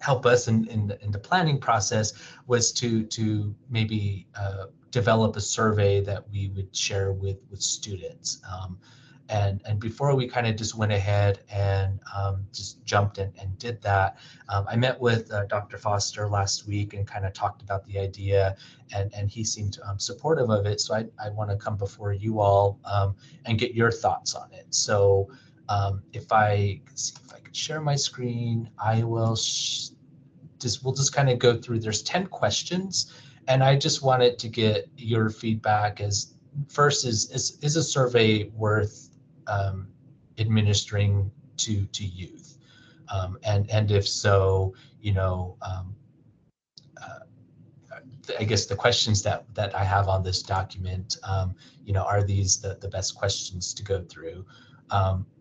help us in the planning process was to maybe develop a survey that we would share with students. And before we kind of just went ahead and just jumped in and did that, I met with Dr. Foster last week and kind of talked about the idea, and he seemed supportive of it. So I want to come before you all and get your thoughts on it. So if I see if I could share my screen, I will we'll just kind of go through. There's 10 questions, and I just wanted to get your feedback. As first, is a survey worth administering to youth, and if so, I guess the questions that I have on this document, are these the best questions to go through?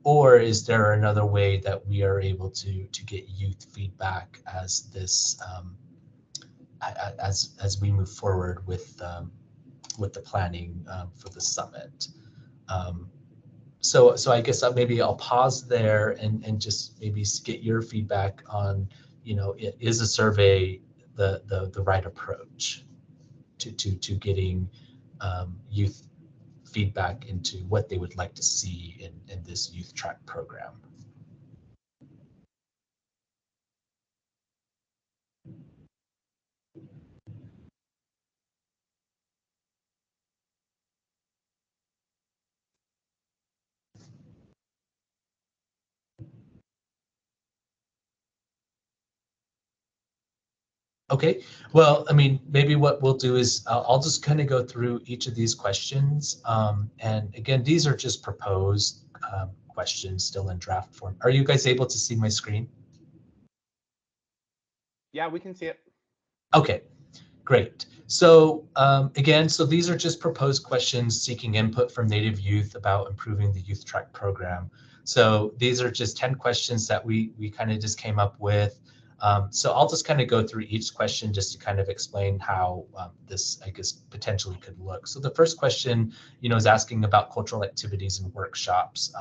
Or is there another way that we are able to get youth feedback as this as we move forward with the planning for the summit? So I guess maybe I'll pause there and just maybe get your feedback on, is a survey the right approach to getting youth feedback into what they would like to see in this youth track program? Okay, well, I mean, maybe what we'll do is I'll just kind of go through each of these questions. And again, these are just proposed questions still in draft form. Are you guys able to see my screen? Yeah, we can see it. Okay, great. So again, so these are just proposed questions seeking input from Native youth about improving the Youth Track program. So these are just 10 questions that we kind of just came up with. So I'll just kind of go through each question just to kind of explain how this, I guess, potentially could look. So the first question, is asking about cultural activities and workshops.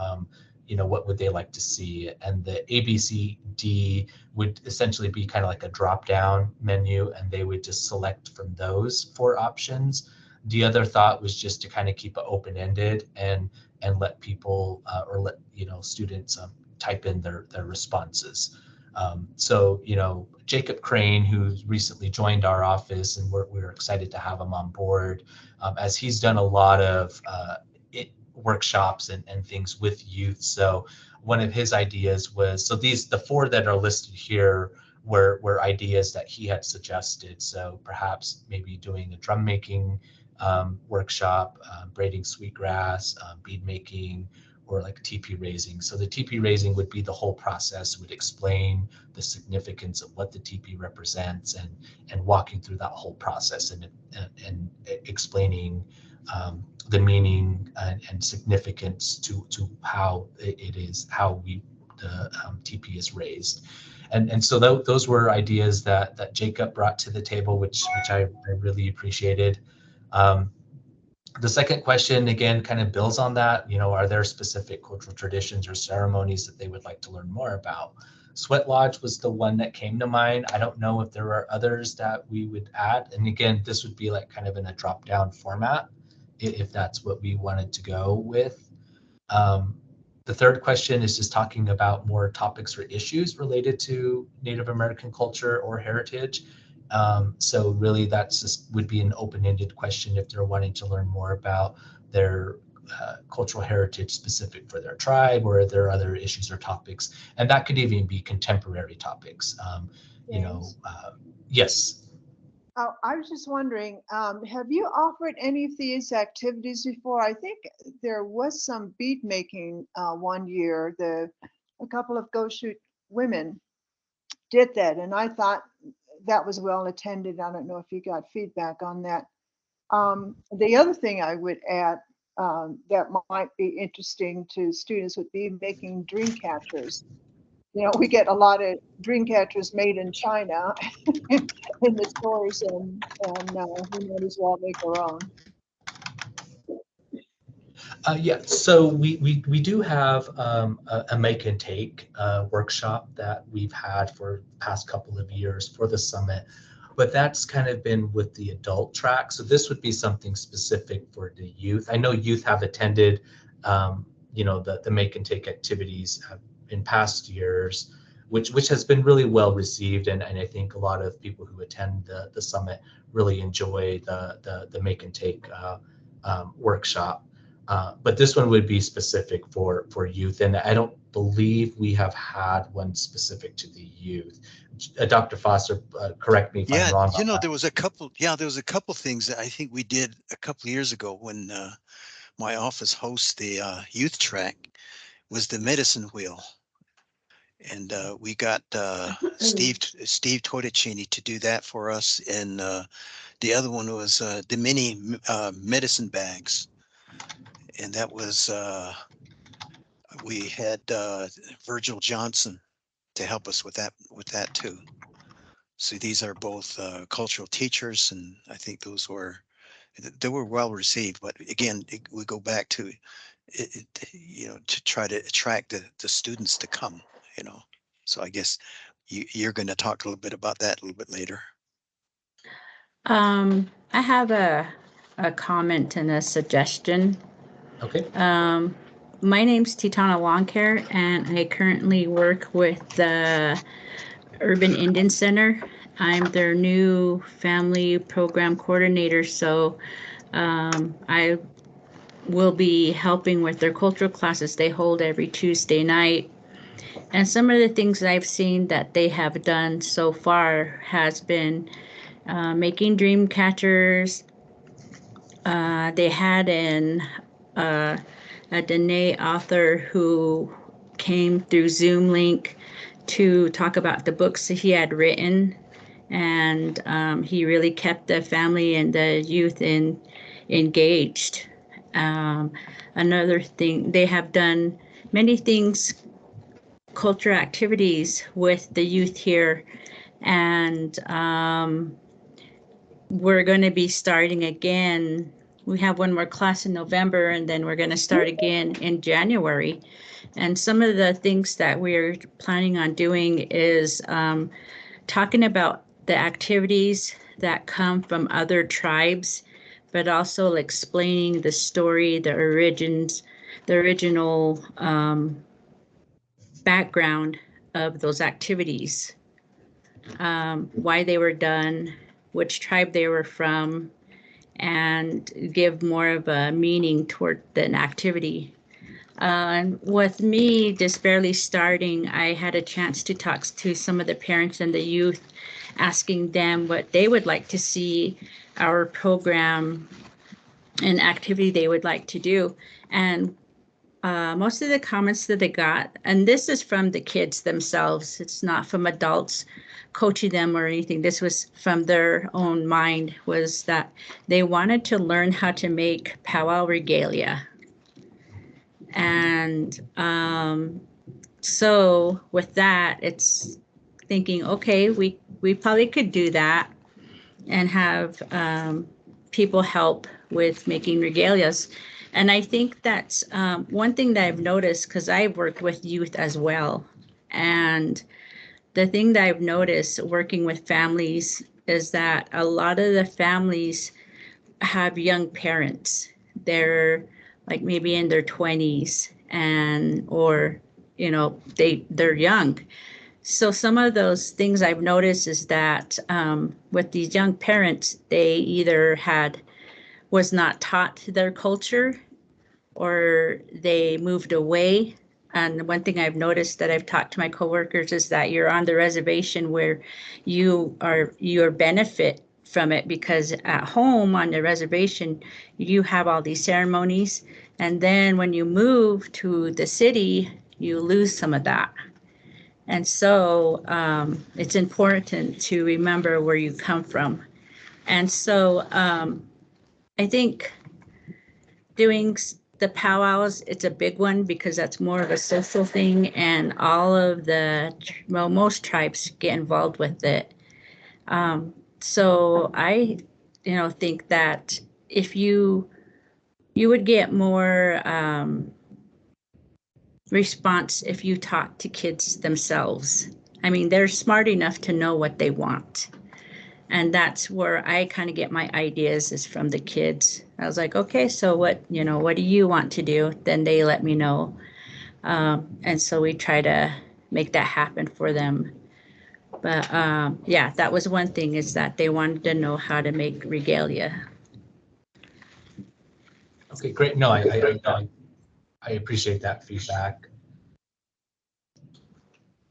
What would they like to see? And the ABCD would essentially be kind of like a drop-down menu, and they would just select from those 4 options. The other thought was just to kind of keep it open-ended and let people or let students type in their responses. So, Jacob Crane, who's recently joined our office, and we're excited to have him on board, as he's done a lot of workshops and things with youth. So one of his ideas was, so the 4 that are listed here were ideas that he had suggested. So perhaps maybe doing a drum making workshop, braiding sweetgrass, bead making, or like TP raising. So the TP raising would be the whole process, would explain the significance of what the TP represents and walking through that whole process and explaining the meaning and significance to how it is, how the TP is raised. And so those were ideas that Jacob brought to the table, which I really appreciated. The second question, again, kind of builds on that. Are there specific cultural traditions or ceremonies that they would like to learn more about? Sweat Lodge was the one that came to mind. I don't know if there are others that we would add. And again, this would be like kind of in a drop-down format, if that's what we wanted to go with. The third question is just talking about more topics or issues related to Native American culture or heritage. So really that's just would be an open-ended question if they're wanting to learn more about their cultural heritage specific for their tribe, or if there are other issues or topics. And that could even be contemporary topics. Yes. I was just wondering, have you offered any of these activities before? I think there was some bead making one year. A couple of Go Shoot women did that, and I thought that was well attended. I don't know if you got feedback on that. The other thing I would add that might be interesting to students would be making dream catchers. We get a lot of dream catchers made in China in the stores, and we might as well make our own. Yeah, so we do have a make and take workshop that we've had for the past couple of years for the summit, but that's kind of been with the adult track. So this would be something specific for the youth. I know youth have attended, the make and take activities in past years, which has been really well received, and I think a lot of people who attend the summit really enjoy the make and take workshop. But this one would be specific for youth, and I don't believe we have had one specific to the youth. Dr. Foster, correct me if I'm wrong. There was a couple things that I think we did a couple of years ago when my office hosts the youth track, was the medicine wheel. And we got Steve Torticini to do that for us, and the other one was the mini medicine bags, and that was we had Virgil Johnson to help us with that too. So these are both cultural teachers, and I think they were well received. But again, we go back to to try to attract the students to come. So I guess you're going to talk a little bit about that a little bit later. I have a comment and a suggestion. Okay. My name's Titana Longcare, and I currently work with the Urban Indian Center. I'm their new family program coordinator, so I will be helping with their cultural classes they hold every Tuesday night. And some of the things I've seen that they have done so far has been making dream catchers. They had a Danae author who came through Zoom link to talk about the books that he had written, and he really kept the family and the youth engaged. Another thing, they have done many things, culture activities with the youth here, and we're going to be starting again. We have one more class in November, and then we're going to start again in January. And some of the things that we're planning on doing is talking about the activities that come from other tribes, but also explaining the story, the original background of those activities, why they were done, which tribe they were from, and give more of a meaning toward an activity. With me just barely starting, I had a chance to talk to some of the parents and the youth, asking them what they would like to see our program and activity they would like to do. And most of the comments that they got, and this is from the kids themselves, it's not from adults coaching them or anything, this was from their own mind, was that they wanted to learn how to make powwow regalia. And so with that, it's thinking, okay, we probably could do that and have people help with making regalias. And I think that's one thing that I've noticed, because I've worked with youth as well. And the thing that I've noticed working with families is that a lot of the families have young parents. They're like maybe in their 20s, and or they're young. So some of those things I've noticed is that with these young parents, they either was not taught their culture, or they moved away. And one thing I've noticed that I've talked to my coworkers is that you're on the reservation where you benefit from it, because at home on the reservation, you have all these ceremonies. And then when you move to the city, you lose some of that. And so it's important to remember where you come from. And so I think doing the powwows, it's a big one because that's more of a social thing, and all of most tribes get involved with it. So I, think that if you would get more response if you talk to kids themselves. I mean, they're smart enough to know what they want. And that's where I kind of get my ideas, is from the kids. I was like, okay, so what do you want to do? Then they let me know. And so we try to make that happen for them. But yeah, that was one thing, is that they wanted to know how to make regalia. Okay, great. No, I appreciate that feedback.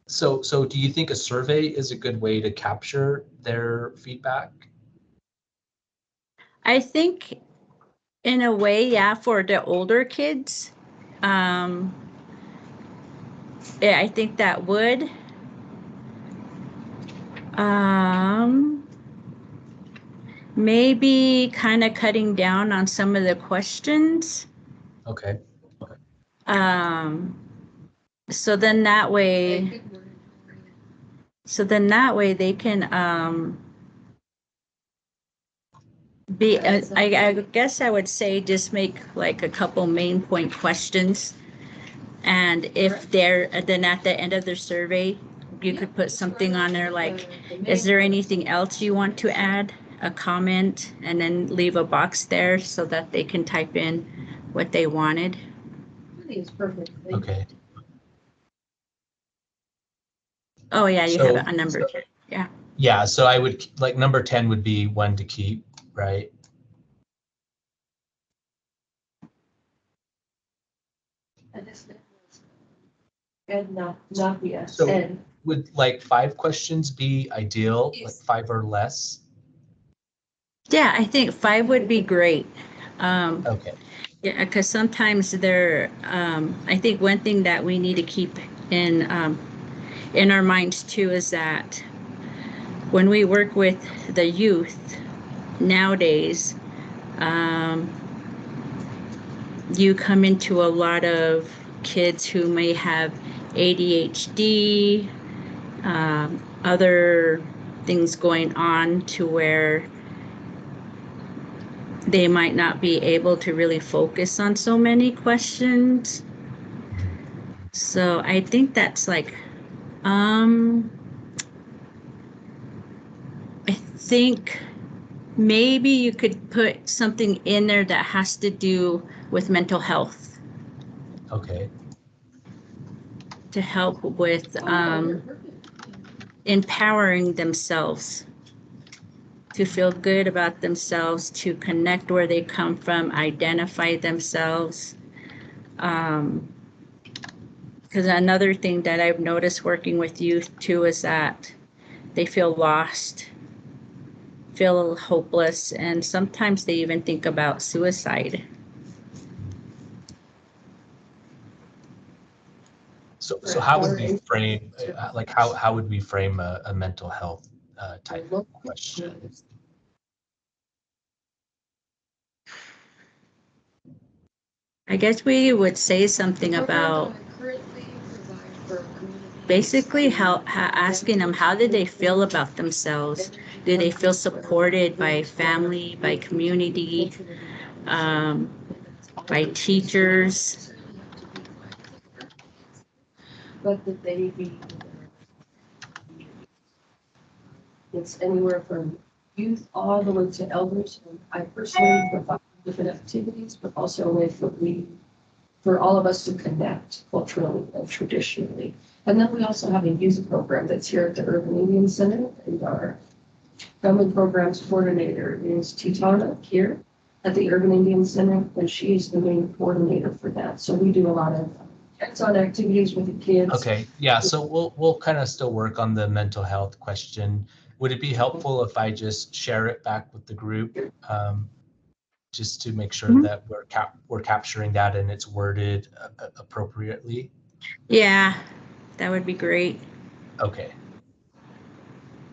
So do you think a survey is a good way to capture their feedback? I think in a way, yeah, for the older kids. Yeah, I think that would. Maybe kind of cutting down on some of the questions. Okay. So then that way they can be, I guess I would say just make like a couple main point questions. And if then at the end of the survey, you could put something on there like, is there anything else you want to add? A comment, and then leave a box there so that they can type in what they wanted. I think it's perfect. Okay. Oh yeah, you have a number. Yeah. Yeah, so I would, like, number 10 would be one to keep, right? Edna Navia, So- and Would like 5 questions be ideal, like Yes. 5 or less? Yeah, I think 5 would be great. Okay, Yeah, because sometimes I think one thing that we need to keep in our minds too is that when we work with the youth nowadays, you come into a lot of kids who may have ADHD, other things going on to where they might not be able to really focus on so many questions. So I think that's like, I think maybe you could put something in there that has to do with mental health okay. to help with empowering themselves, to feel good about themselves, to connect where they come from, identify themselves. Because another thing that I've noticed working with youth too is that they feel lost, feel hopeless, and sometimes they even think about suicide. So how would we frame, like how would we frame a mental health type question? I guess we would say something about basically how asking them how did they feel about themselves? Do they feel supported by family, by community, by teachers? but the baby. It's anywhere from youth all the way to elders. And I personally provide different activities, but also a way for all of us to connect culturally and traditionally. And then we also have a youth program that's here at the Urban Indian Center, and our family programs coordinator is Titana here at the Urban Indian Center, and she is the main coordinator for that. So we do a lot of hands-on activities with the kids. Okay, yeah, so we'll kind of still work on the mental health question. Would it be helpful if I just share it back with the group? Just to make sure that we're capturing that and it's worded appropriately? Yeah, that would be great. Okay,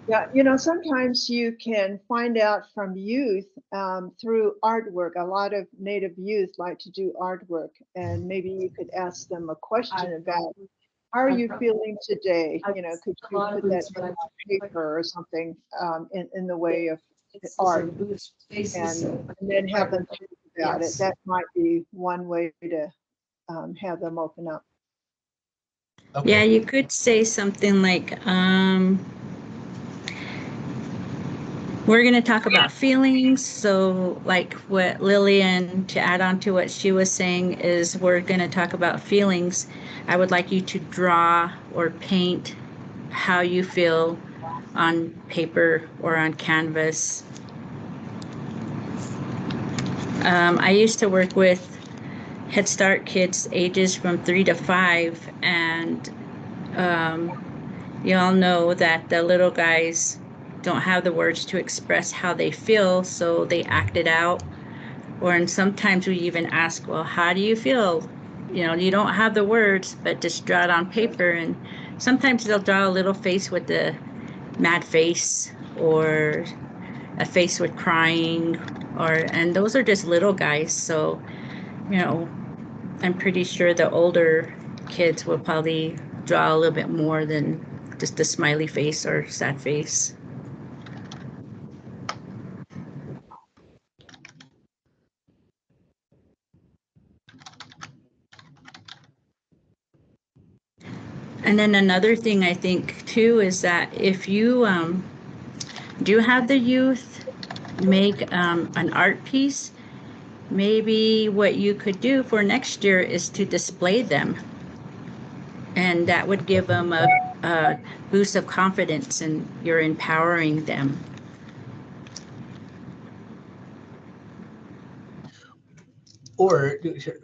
Yeah, sometimes you can find out from youth through artwork. A lot of Native youth like to do artwork, and maybe you could ask them a question about how are you feeling today? Could you put that on paper or something in the way of art, and then have them think about it. That might be one way to have them open up. okay. Yeah, you could say something like, we're going to talk about feelings. So like what Lillian, to add on to what she was saying, is we're going to talk about feelings. I would like you to draw or paint how you feel on paper or on canvas. I used to work with Head Start kids ages from 3 to 5, and you all know that the little guys don't have the words to express how they feel, so they act it out. And sometimes we even ask, well, how do you feel? You don't have the words, but just draw it on paper. And sometimes they'll draw a little face with the mad face, or a face with crying, and those are just little guys. So, I'm pretty sure the older kids will probably draw a little bit more than just a smiley face or sad face. And then another thing I think too is that if you do have the youth make an art piece, maybe what you could do for next year is to display them. And that would give them a boost of confidence, and you're empowering them. Or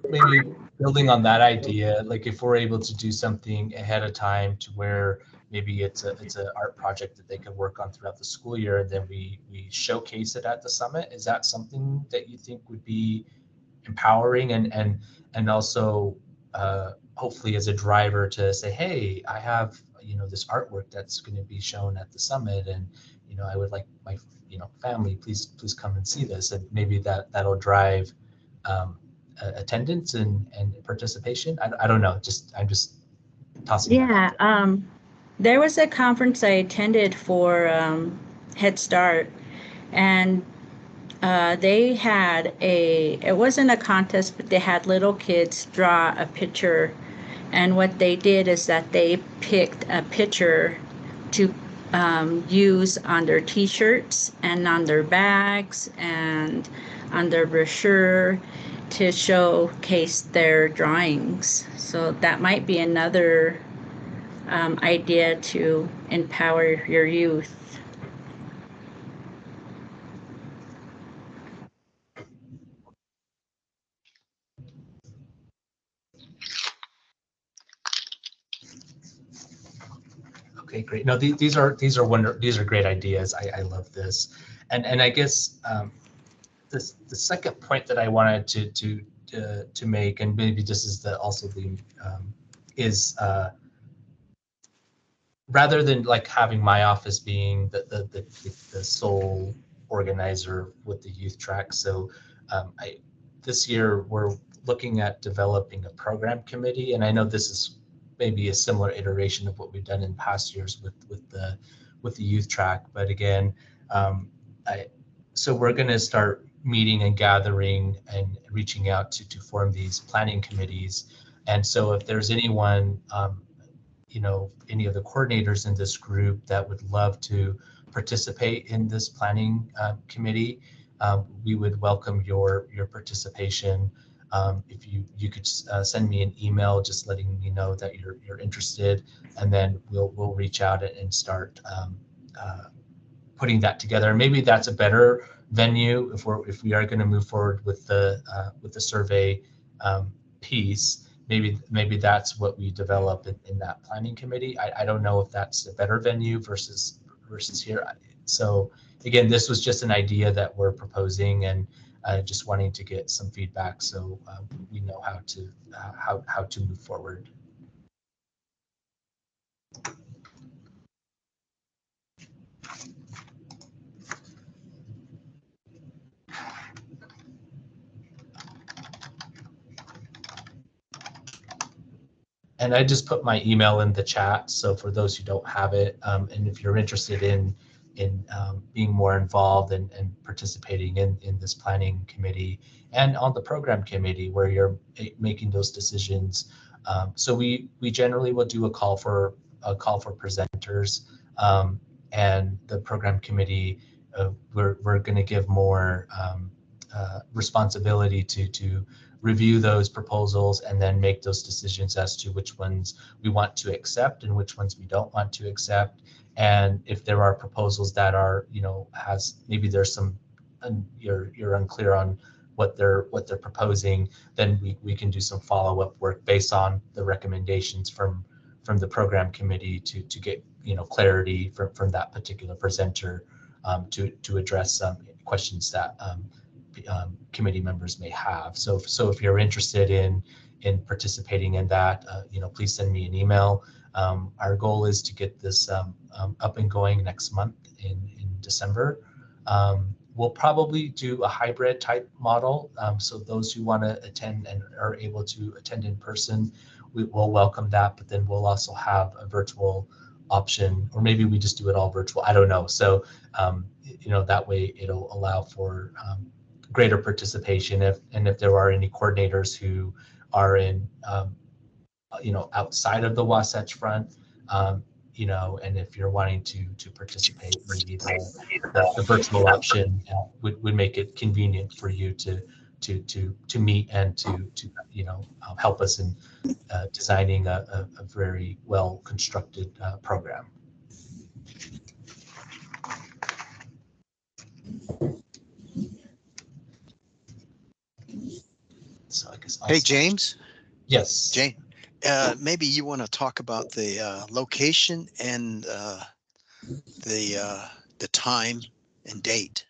maybe building on that idea, like if we're able to do something ahead of time to where maybe it's an art project that they can work on throughout the school year, and then we showcase it at the summit. Is that something that you think would be empowering and also hopefully as a driver to say, hey, I have this artwork that's going to be shown at the summit, and I would like my family, please come and see this, and maybe that'll drive attendance and participation. I don't know, I'm just tossing that out there. There was a conference I attended for Head Start, and they had it wasn't a contest, but they had little kids draw a picture, and what they did is that they picked a picture to use on their t-shirts and on their bags and on their brochure to showcase their drawings. So that might be another idea to empower your youth. Okay, great. No, these are great ideas. I love this, and I guess the second point that I wanted to make, and maybe this is rather than like having my office being the sole organizer with the youth track. So this year we're looking at developing a program committee, and I know this is maybe a similar iteration of what we've done in past years with the youth track. But again, so we're going to start meeting and gathering and reaching out to form these planning committees. And so if there's anyone, any of the coordinators in this group that would love to participate in this planning committee, we would welcome your participation. If you could send me an email just letting me know that you're interested, and then we'll reach out and start putting that together. And maybe that's a better venue if we are going to move forward with the survey piece. Maybe that's what we develop in that planning committee. I don't know if that's a better venue versus here. So again, this was just an idea that we're proposing, and just wanting to get some feedback so we know how to move forward. And I just put my email in the chat, so for those who don't have it, and if you're interested in being more involved and participating in this planning committee and on the program committee where you're making those decisions. So we generally will do a call for presenters, and the program committee, we're going to give more responsibility to review those proposals and then make those decisions as to which ones we want to accept and which ones we don't want to accept. And if there are proposals that are, maybe there's some, you're unclear on what they're proposing, then we can do some follow-up work based on the recommendations from the program committee to get clarity from that particular presenter, to address some questions that committee members may have. So if you're interested in participating in that, please send me an email. Our goal is to get this up and going next month in December. We'll probably do a hybrid type model. So those who want to attend and are able to attend in person, we will welcome that, but then we'll also have a virtual option, or maybe we just do it all virtual. I don't know. So, that way it'll allow for greater participation if there are any coordinators who are in, outside of the Wasatch Front, and if you're wanting to participate, maybe the virtual option would make it convenient for you to meet and to help us in designing a very well constructed program. So I guess Hey, James. Yes. Jane, maybe you want to talk about the location and the time and date.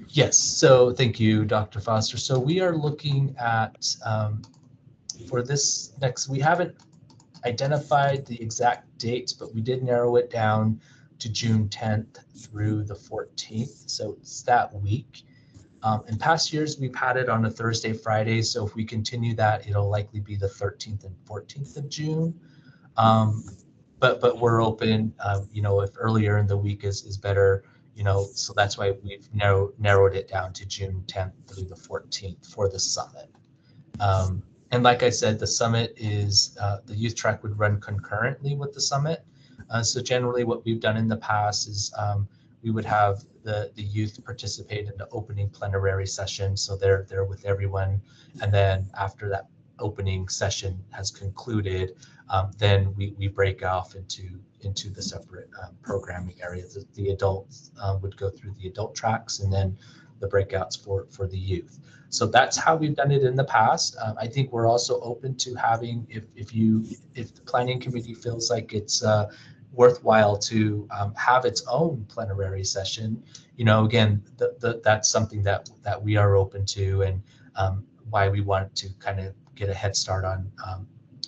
Yes. So thank you, Dr. Foster. So we are looking at for this next. We haven't identified the exact dates, but we did narrow it down to June 10th through the 14th. So it's that week. In past years, we've had it on a Thursday, Friday. So if we continue that, it'll likely be the 13th and 14th of June. But we're open, if earlier in the week is better, so that's why we've narrowed it down to June 10th through the 14th for the summit. And like I said, the summit is, the youth track would run concurrently with the summit. So generally what we've done in the past is we would have the youth participate in the opening plenary session. So they're with everyone. And then after that opening session has concluded, then we break off into the separate programming areas. The adults would go through the adult tracks and then the breakouts for the youth. So that's how we've done it in the past. I think we're also open to having, if the planning committee feels like it's worthwhile to have its own plenary session, again, that's something that we are open to, and why we want to kind of get a head start on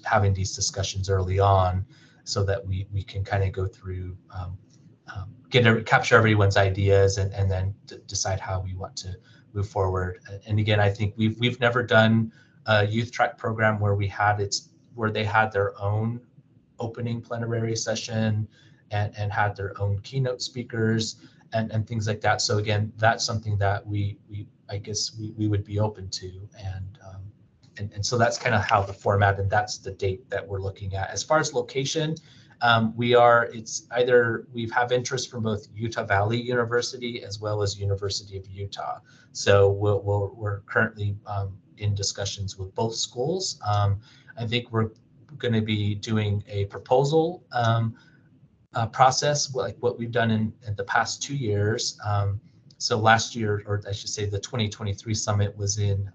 having these discussions early on, so that we can kind of go through, capture everyone's ideas, and then decide how we want to move forward. And again, I think we've never done a youth track program where they had their own opening plenary session and had their own keynote speakers and things like that. So again, that's something that I guess we would be open to, and so that's kind of how the format, and that's the date that we're looking at. As far as location, it's either we have interest from both Utah Valley University as well as University of Utah. So we're currently in discussions with both schools. I think we're going to be doing a proposal process, like what we've done in the past 2 years. So last year, or I should say the 2023 summit was in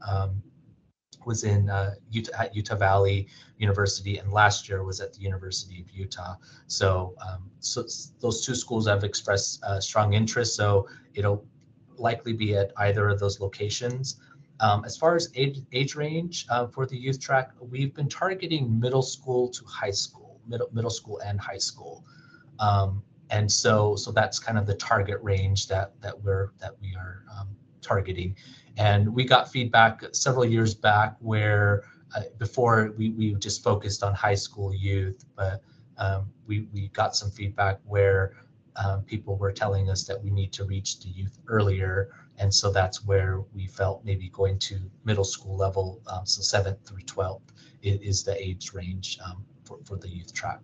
Utah Valley University, and last year was at the University of Utah. So those two schools have expressed strong interest, so it'll likely be at either of those locations. As far as age range for the youth track, we've been targeting middle school to high school, middle school and high school. And so that's kind of the target range that we are targeting. And we got feedback several years back where before we just focused on high school youth, but we got some feedback where people were telling us that we need to reach the youth earlier. And so that's where we felt maybe going to middle school level, so 7th through 12th is the age range for the youth track.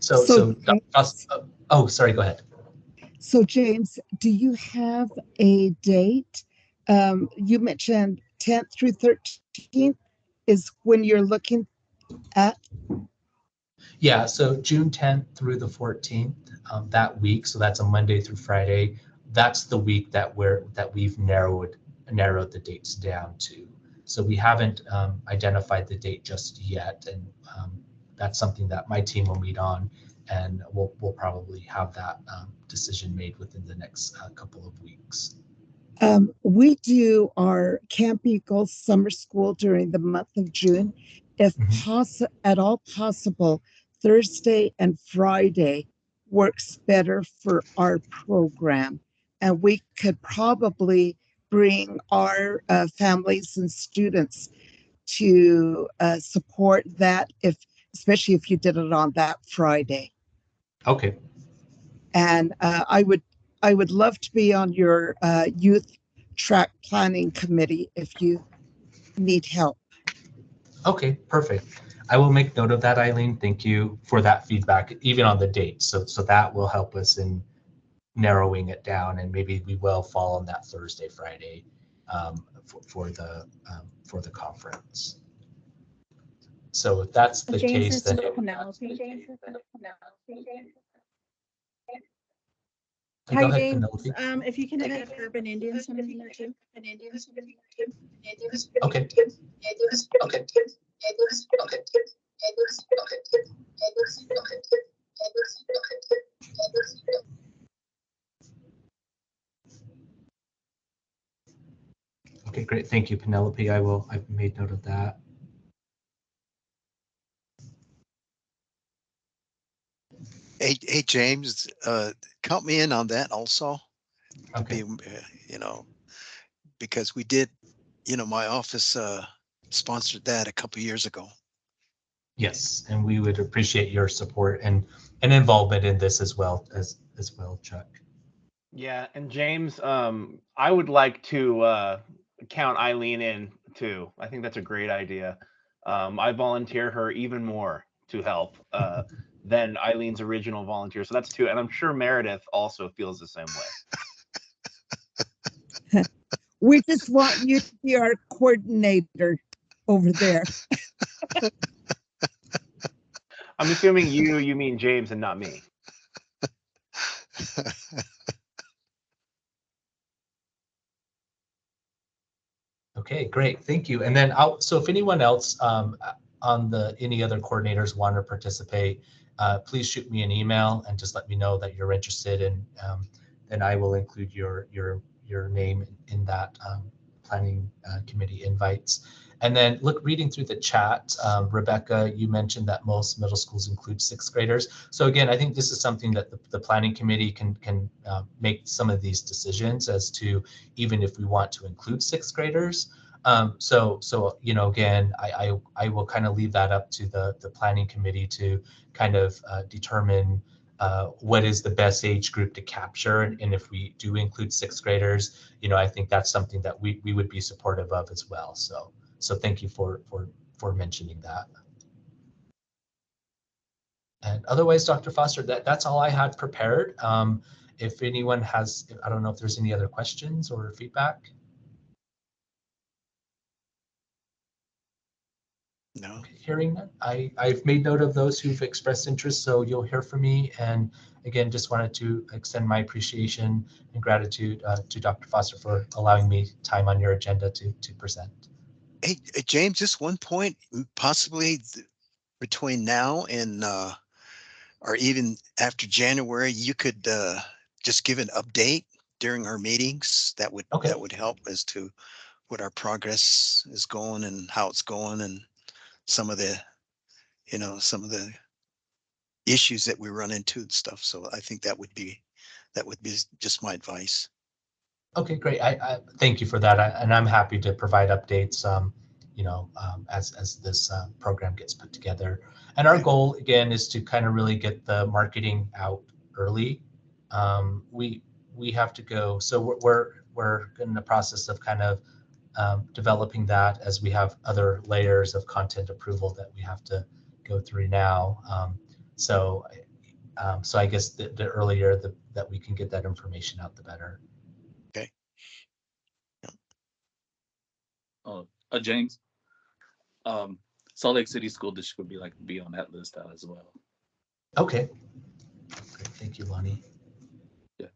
Sorry, go ahead. So James, do you have a date? You mentioned 10th through 13th is when you're looking at? Yeah, so June 10th through the 14th, that week, so that's a Monday through Friday. That's the week that we've narrowed the dates down to. So we haven't identified the date just yet, and that's something that my team will meet on, and we'll probably have that decision made within the next couple of weeks. We do our Camp Eagle summer school during the month of June. If at all possible, Thursday and Friday works better for our program. And we could probably bring our families and students to support that, especially if you did it on that Friday. Okay. And I would love to be on your youth track planning committee if you need help. Okay, perfect. I will make note of that, Eileen. Thank you for that feedback, even on the date. So that will help us in narrowing it down, and maybe we will fall on that Thursday, Friday for the conference. So if that's the case, then Go Hi, ahead, James. Penelope. If you can add Urban Indian Center in there too. Okay. Okay, great. Thank you, Penelope. I've made note of that. Hey, James, count me in on that also. Okay. You know, because we did, my office sponsored that a couple years ago. Yes, and we would appreciate your support and involvement in this as well, Chuck. Yeah, and James, I would like to count Eileen in too. I think that's a great idea. I volunteer her even more to help than Eileen's original volunteer. So that's two, and I'm sure Meredith also feels the same way. We just want you to be our coordinator over there. I'm assuming you mean James and not me. Okay, great. Thank you. And then so if anyone else any other coordinators want to participate, please shoot me an email and just let me know that you're interested, and I will include your name in that planning committee invites. And then reading through the chat, Rebecca, you mentioned that most middle schools include 6th graders. So again, I think this is something that the planning committee can make some of these decisions as to even if we want to include 6th graders. So again, I will kind of leave that up to the planning committee to kind of determine what is the best age group to capture, and if we do include 6th graders, I think that's something that we would be supportive of as well. So thank you for mentioning that. And otherwise, Dr. Foster, that's all I had prepared. If anyone has, I don't know if there's any other questions or feedback. No. Okay, hearing none, I've made note of those who've expressed interest, so you'll hear from me. And again, just wanted to extend my appreciation and gratitude to Dr. Foster for allowing me time on your agenda to present. Hey, James, just one point, possibly between now and or even after January, you could just give an update during our meetings. That would help as to what our progress is going and how it's going, and some of the issues that we run into and stuff. So I think that would be just my advice. Okay, great. I thank you for that, and I'm happy to provide updates. As this program gets put together, and our goal again is to kind of really get the marketing out early. We have to go. So we're in the process of kind of developing that, as we have other layers of content approval that we have to go through now. So I guess the earlier that we can get that information out, the better. Okay. James, Salt Lake City School District would be on that list as well. Okay. Great. Thank you, Lonnie. Yeah.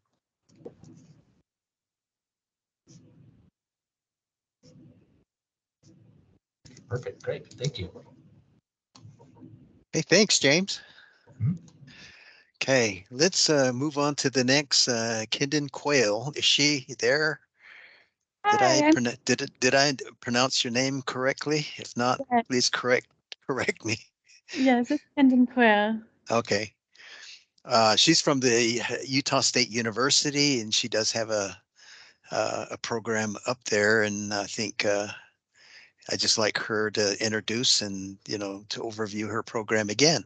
Perfect. Great. Thank you. Hey, thanks, James. Mm-hmm. Okay, let's move on to the next Kendon Quayle. Is she there? Hi, Did I pronounce your name correctly? If not, yes. please correct me. Yes, it's Kendon Quayle. Okay. She's from the Utah State University, and she does have a program up there, and I think I'd just like her to introduce and to overview her program again.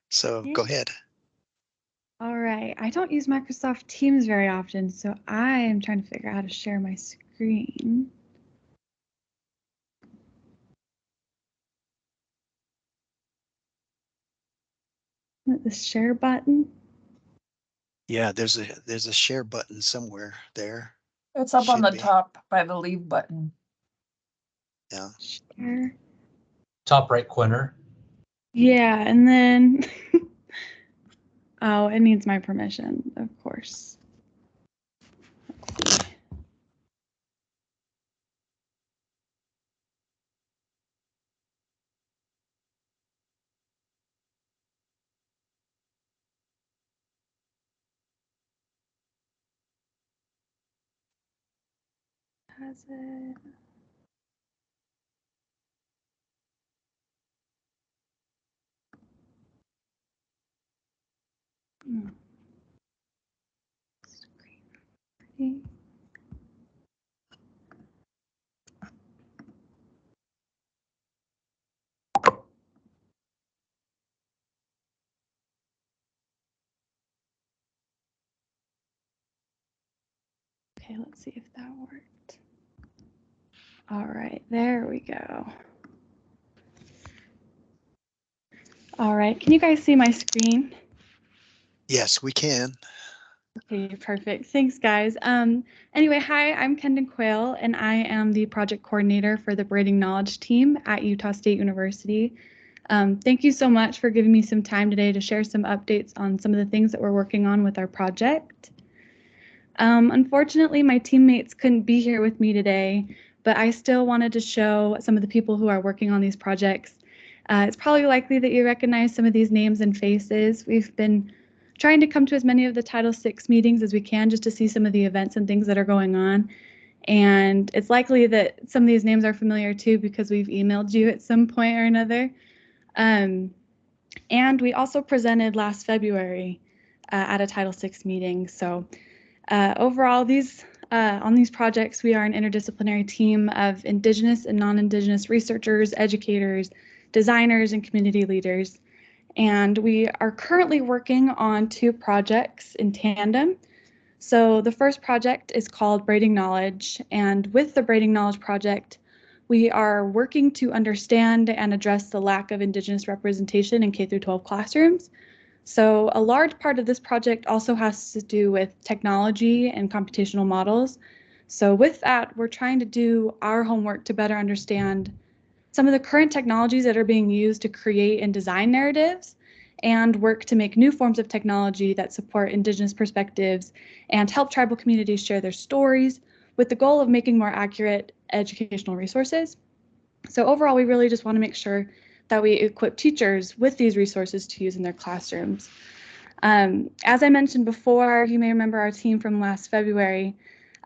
So go ahead. All right. I don't use Microsoft Teams very often, so I am trying to figure out how to share my screen. The share button. Yeah, there's a share button somewhere there. It's up on the top by the leave button. Yeah. Share. Top right corner. Yeah, and then oh, it needs my permission, of course. has it. Hmm. Screen. Okay, let's see if that worked. All right, there we go. All right, can you guys see my screen? Yes, we can. Okay, perfect. Thanks, guys. Anyway, hi, I'm Kendon Quayle, and I am the project coordinator for the Braiding Knowledge team at Utah State University. Thank you so much for giving me some time today to share some updates on some of the things that we're working on with our project. Unfortunately, my teammates couldn't be here with me today, but I still wanted to show some of the people who are working on these projects. It's probably likely that you recognize some of these names and faces. We've been trying to come to as many of the Title VI meetings as we can just to see some of the events and things that are going on. And it's likely that some of these names are familiar too because we've emailed you at some point or another. And we also presented last February at a Title VI meeting. So overall, on these projects, we are an interdisciplinary team of Indigenous and non-Indigenous researchers, educators, designers, and community leaders. And we are currently working on 2 projects in tandem. So the first project is called Braiding Knowledge. And with the Braiding Knowledge project, we are working to understand and address the lack of Indigenous representation in K-12 classrooms. So a large part of this project also has to do with technology and computational models. So with that, we're trying to do our homework to better understand some of the current technologies that are being used to create and design narratives and work to make new forms of technology that support Indigenous perspectives and help tribal communities share their stories with the goal of making more accurate educational resources. So overall, we really just want to make sure that we equip teachers with these resources to use in their classrooms. As I mentioned before, you may remember our team from last February,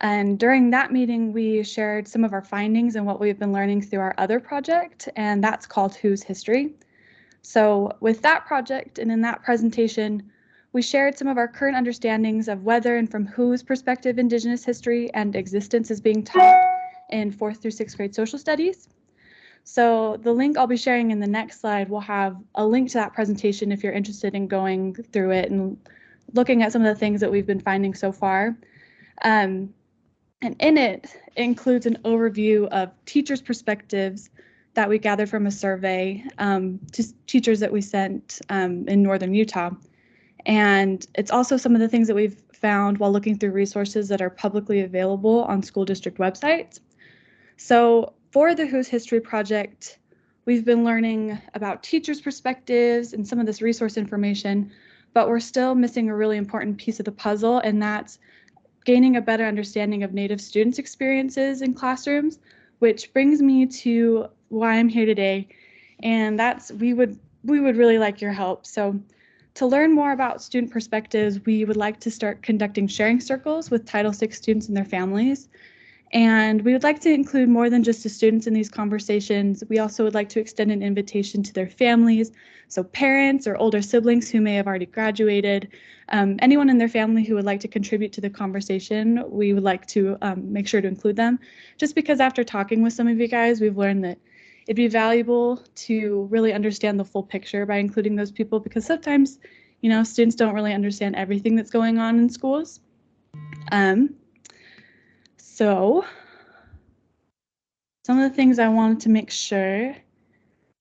and during that meeting, we shared some of our findings and what we've been learning through our other project, and that's called Whose History. So with that project and in that presentation, we shared some of our current understandings of whether and from whose perspective Indigenous history and existence is being taught in 4th through 6th grade social studies. So the link I'll be sharing in the next slide will have a link to that presentation if you're interested in going through it and looking at some of the things that we've been finding so far. And in it includes an overview of teachers' perspectives that we gathered from a survey to teachers that we sent in northern Utah. And it's also some of the things that we've found while looking through resources that are publicly available on school district websites. So for the Whose History project, we've been learning about teachers' perspectives and some of this resource information, but we're still missing a really important piece of the puzzle, and that's gaining a better understanding of Native students' experiences in classrooms, which brings me to why I'm here today, and that's we would really like your help. So to learn more about student perspectives, we would like to start conducting sharing circles with Title VI students and their families. And we would like to include more than just the students in these conversations. We also would like to extend an invitation to their families, so parents or older siblings who may have already graduated, anyone in their family who would like to contribute to the conversation, we would like to make sure to include them. Just because after talking with some of you guys, we've learned that it'd be valuable to really understand the full picture by including those people, because sometimes, you know, students don't really understand everything that's going on in schools. So some of the things I wanted to make sure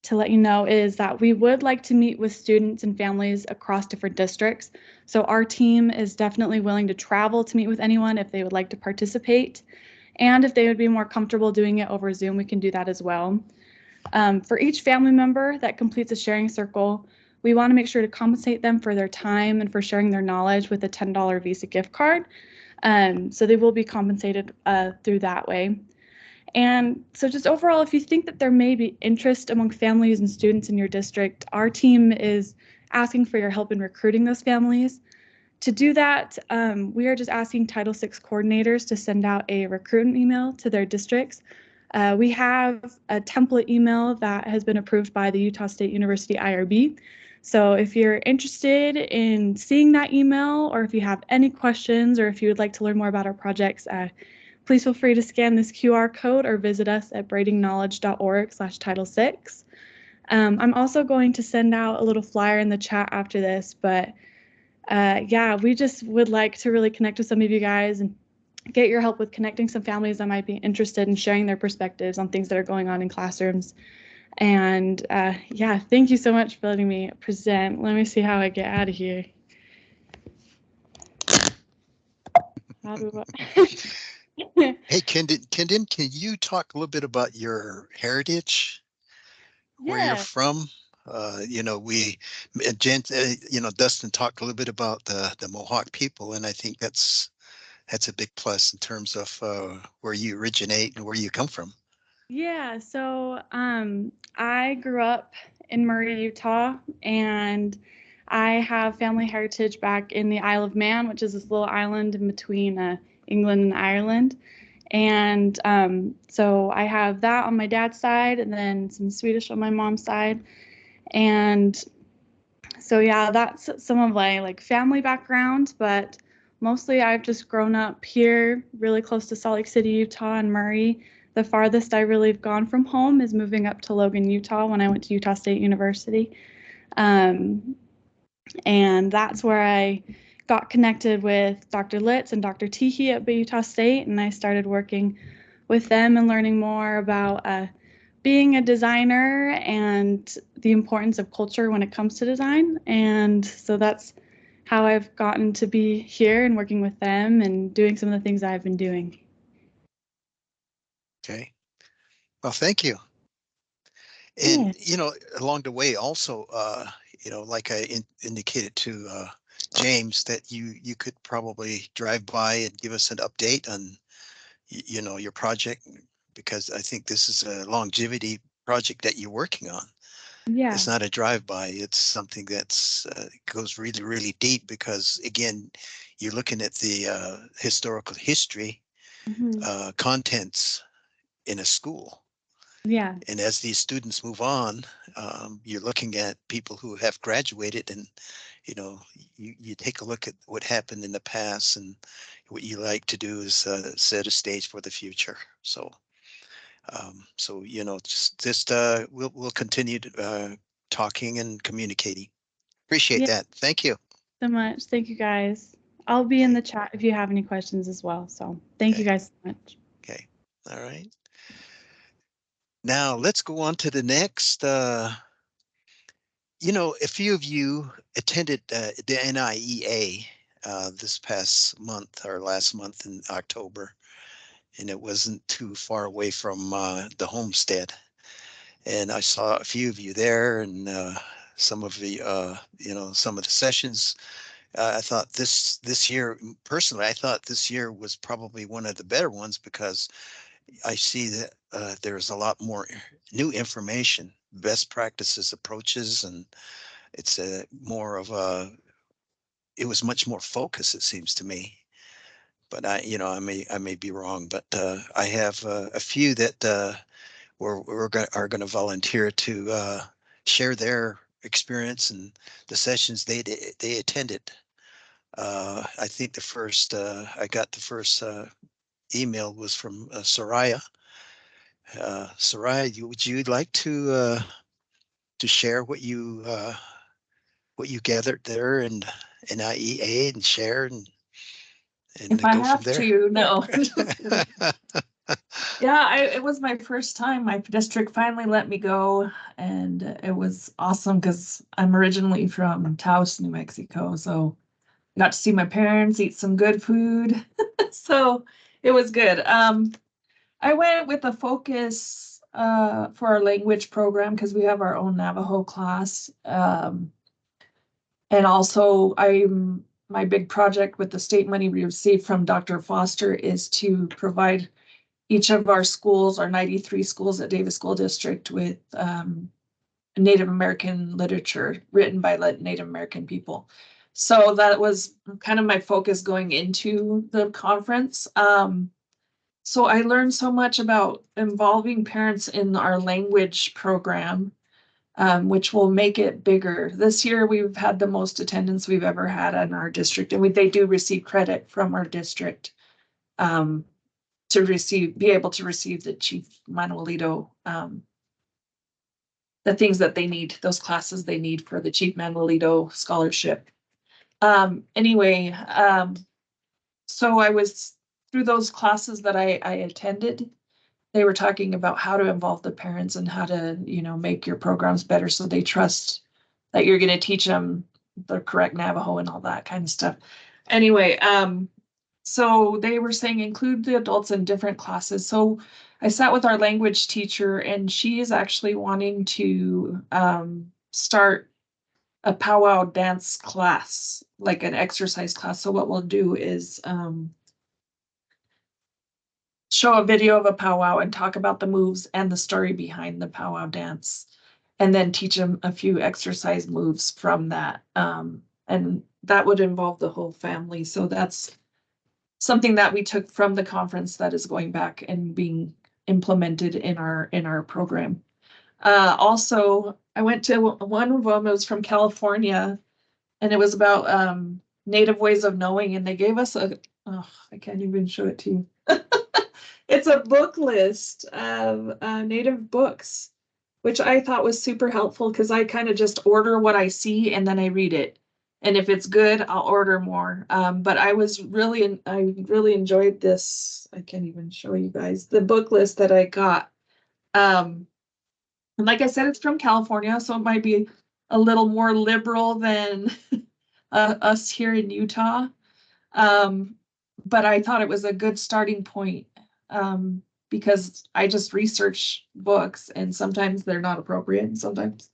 to let you know is that we would like to meet with students and families across different districts. So our team is definitely willing to travel to meet with anyone if they would like to participate. And if they would be more comfortable doing it over Zoom, we can do that as well. For each family member that completes a sharing circle, we want to make sure to compensate them for their time and for sharing their knowledge with a $10 Visa gift card. So they will be compensated through that way. And so just overall, if you think that there may be interest among families and students in your district, our team is asking for your help in recruiting those families. To do that, we are just asking Title VI coordinators to send out a recruitment email to their districts. We have a template email that has been approved by the Utah State University IRB. So if you're interested in seeing that email, or if you have any questions, or if you would like to learn more about our projects, please feel free to scan this QR code or visit us at braidingknowledge.org/Title VI. I'm also going to send out a little flyer in the chat after this, but yeah, we just would like to really connect with some of you guys and get your help with connecting some families that might be interested in sharing their perspectives on things that are going on in classrooms. And yeah, thank you so much for letting me present. Let me see how I get out of here. How do I? Hey, Kendon, can you talk a little bit about your heritage, where you're Yeah. from? You know, Dustin talked a little bit about the Mohawk people, and I think that's a big plus in terms of where you originate and where you come from. Yeah, so I grew up in Murray, Utah, and I have family heritage back in the Isle of Man, which is this little island in between England and Ireland. And so I have that on my dad's side, and then some Swedish on my mom's side. And so yeah, that's some of my like family background, but mostly I've just grown up here, really close to Salt Lake City, Utah, and Murray. The farthest I really have gone from home is moving up to Logan, Utah, when I went to Utah State University. And that's where I got connected with Dr. Litz and Dr. Teehee at Utah State, and I started working with them and learning more about being a designer and the importance of culture when it comes to design. And so that's how I've gotten to be here and working with them and doing some of the things I've been doing. Okay. Well, thank you. And, along the way also, like I indicated to James, that you could probably drive by and give us an update on, your project, because I think this is a longevity project that you're working on. Yeah. It's not a drive-by. It's something that's goes really, really deep, because again, you're looking at the historical history, contents in a school. Yeah. And as these students move on, you're looking at people who have graduated, and you take a look at what happened in the past, and what you like to do is set a stage for the future. So we'll continue to, talking and communicating. Appreciate Yeah. that. Thank you. So much. Thank you guys. I'll be in the chat if you have any questions as well. So thank you guys so much. Okay. All right. Now let's go on to the next. A few of you attended the NIEA this past month, or last month in October, and it wasn't too far away from the homestead. And I saw a few of you there, and some of the some of the sessions. I thought this year, personally, I thought this year was probably one of the better ones, because I see that there's a lot more new information, best practices, approaches, and it's more of it was much more focused, it seems to me. But I may be wrong, but I have a few that are going to volunteer to share their experience and the sessions they attended. I think the first I got the first email was from Soraya. Soraya, would you like to share what you gathered there in IEA, and share and If I go from have there? to, no. Yeah, it was my first time. My district finally let me go, and it was awesome because I'm originally from Taos, New Mexico. So I got to see my parents, eat some good food. So it was good. I went with a focus for our language program because we have our own Navajo class. And also my big project with the state money we received from Dr. Foster is to provide each of our schools, our 93 schools at Davis School District, with Native American literature written by Native American people. So that was kind of my focus going into the conference. So I learned so much about involving parents in our language program, which will make it bigger. This year, we've had the most attendance we've ever had in our district, and they do receive credit from our district to be able to receive the Chief Manuelito, the things that they need, those classes they need for the Chief Manuelito scholarship. Anyway, so I was through those classes that I attended, they were talking about how to involve the parents and how to, make your programs better so they trust that you're going to teach them the correct Navajo and all that kind of stuff. Anyway, so they were saying include the adults in different classes. So I sat with our language teacher, and she is actually wanting to start a powwow dance class, like an exercise class. So what we'll do is show a video of a powwow and talk about the moves and the story behind the powwow dance, and then teach them a few exercise moves from that. And that would involve the whole family. So that's something that we took from the conference that is going back and being implemented in our program. Also, I went to one of them, it was from California, and it was about Native ways of knowing, and they gave us I can't even show it to you. It's a book list of Native books, which I thought was super helpful because I kind of just order what I see and then I read it. And if it's good, I'll order more. But I really enjoyed this. I can't even show you guys the book list that I got. And like I said, it's from California, so it might be a little more liberal than us here in Utah. But I thought it was a good starting point because I just research books, and sometimes they're not appropriate and sometimes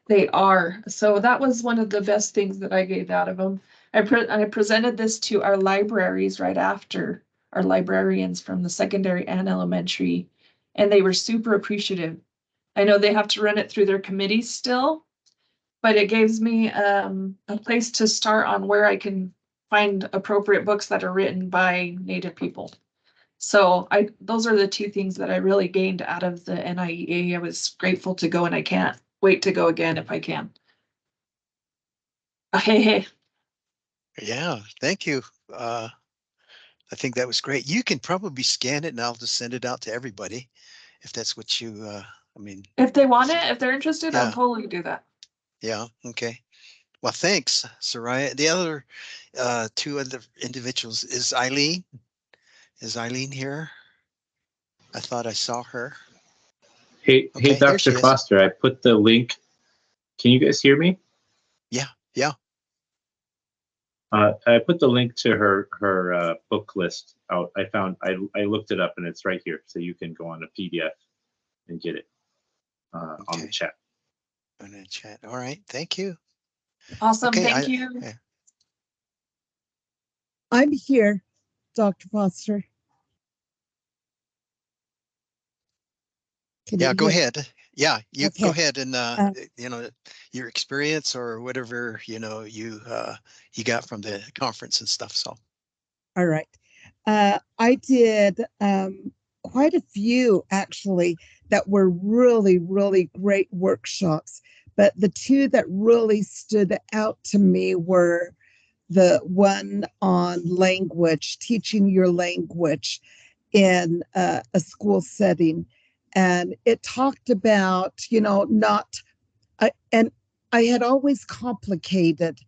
they are. So that was one of the best things that I gave out of them. I presented this to our libraries right after, our librarians from the secondary and elementary, and they were super appreciative. I know they have to run it through their committees still, but it gives me a place to start on where I can find appropriate books that are written by Native people. So those are the two things that I really gained out of the NIEA. I was grateful to go, and I can't wait to go again if I can. Hey. Yeah, thank you. I think that was great. You can probably scan it and I'll just send it out to everybody if that's what you, if they want it, if they're interested, yeah. I'll totally do that. Yeah, okay. Well, thanks, Soraya. The other two other individuals, is Eileen? Is Eileen here? I thought I saw her. Hey, Okay, there she Dr. is. Foster, I put the link. Can you guys hear me? Yeah. I put the link to her book list out. I looked it up, and it's right here, so you can go on a PDF and get it on the chat. On the chat. All right. Thank you. Awesome. Okay, Thank you. Yeah. I'm here, Dr. Foster. Can Yeah, you go hear? ahead. Yeah, you Okay. go ahead and your experience or whatever you got from the conference and stuff. So All right. I did quite a few actually that were really, really great workshops. But the two that really stood out to me were the one on language, teaching your language in a school setting. And it talked about, and I had always complicated,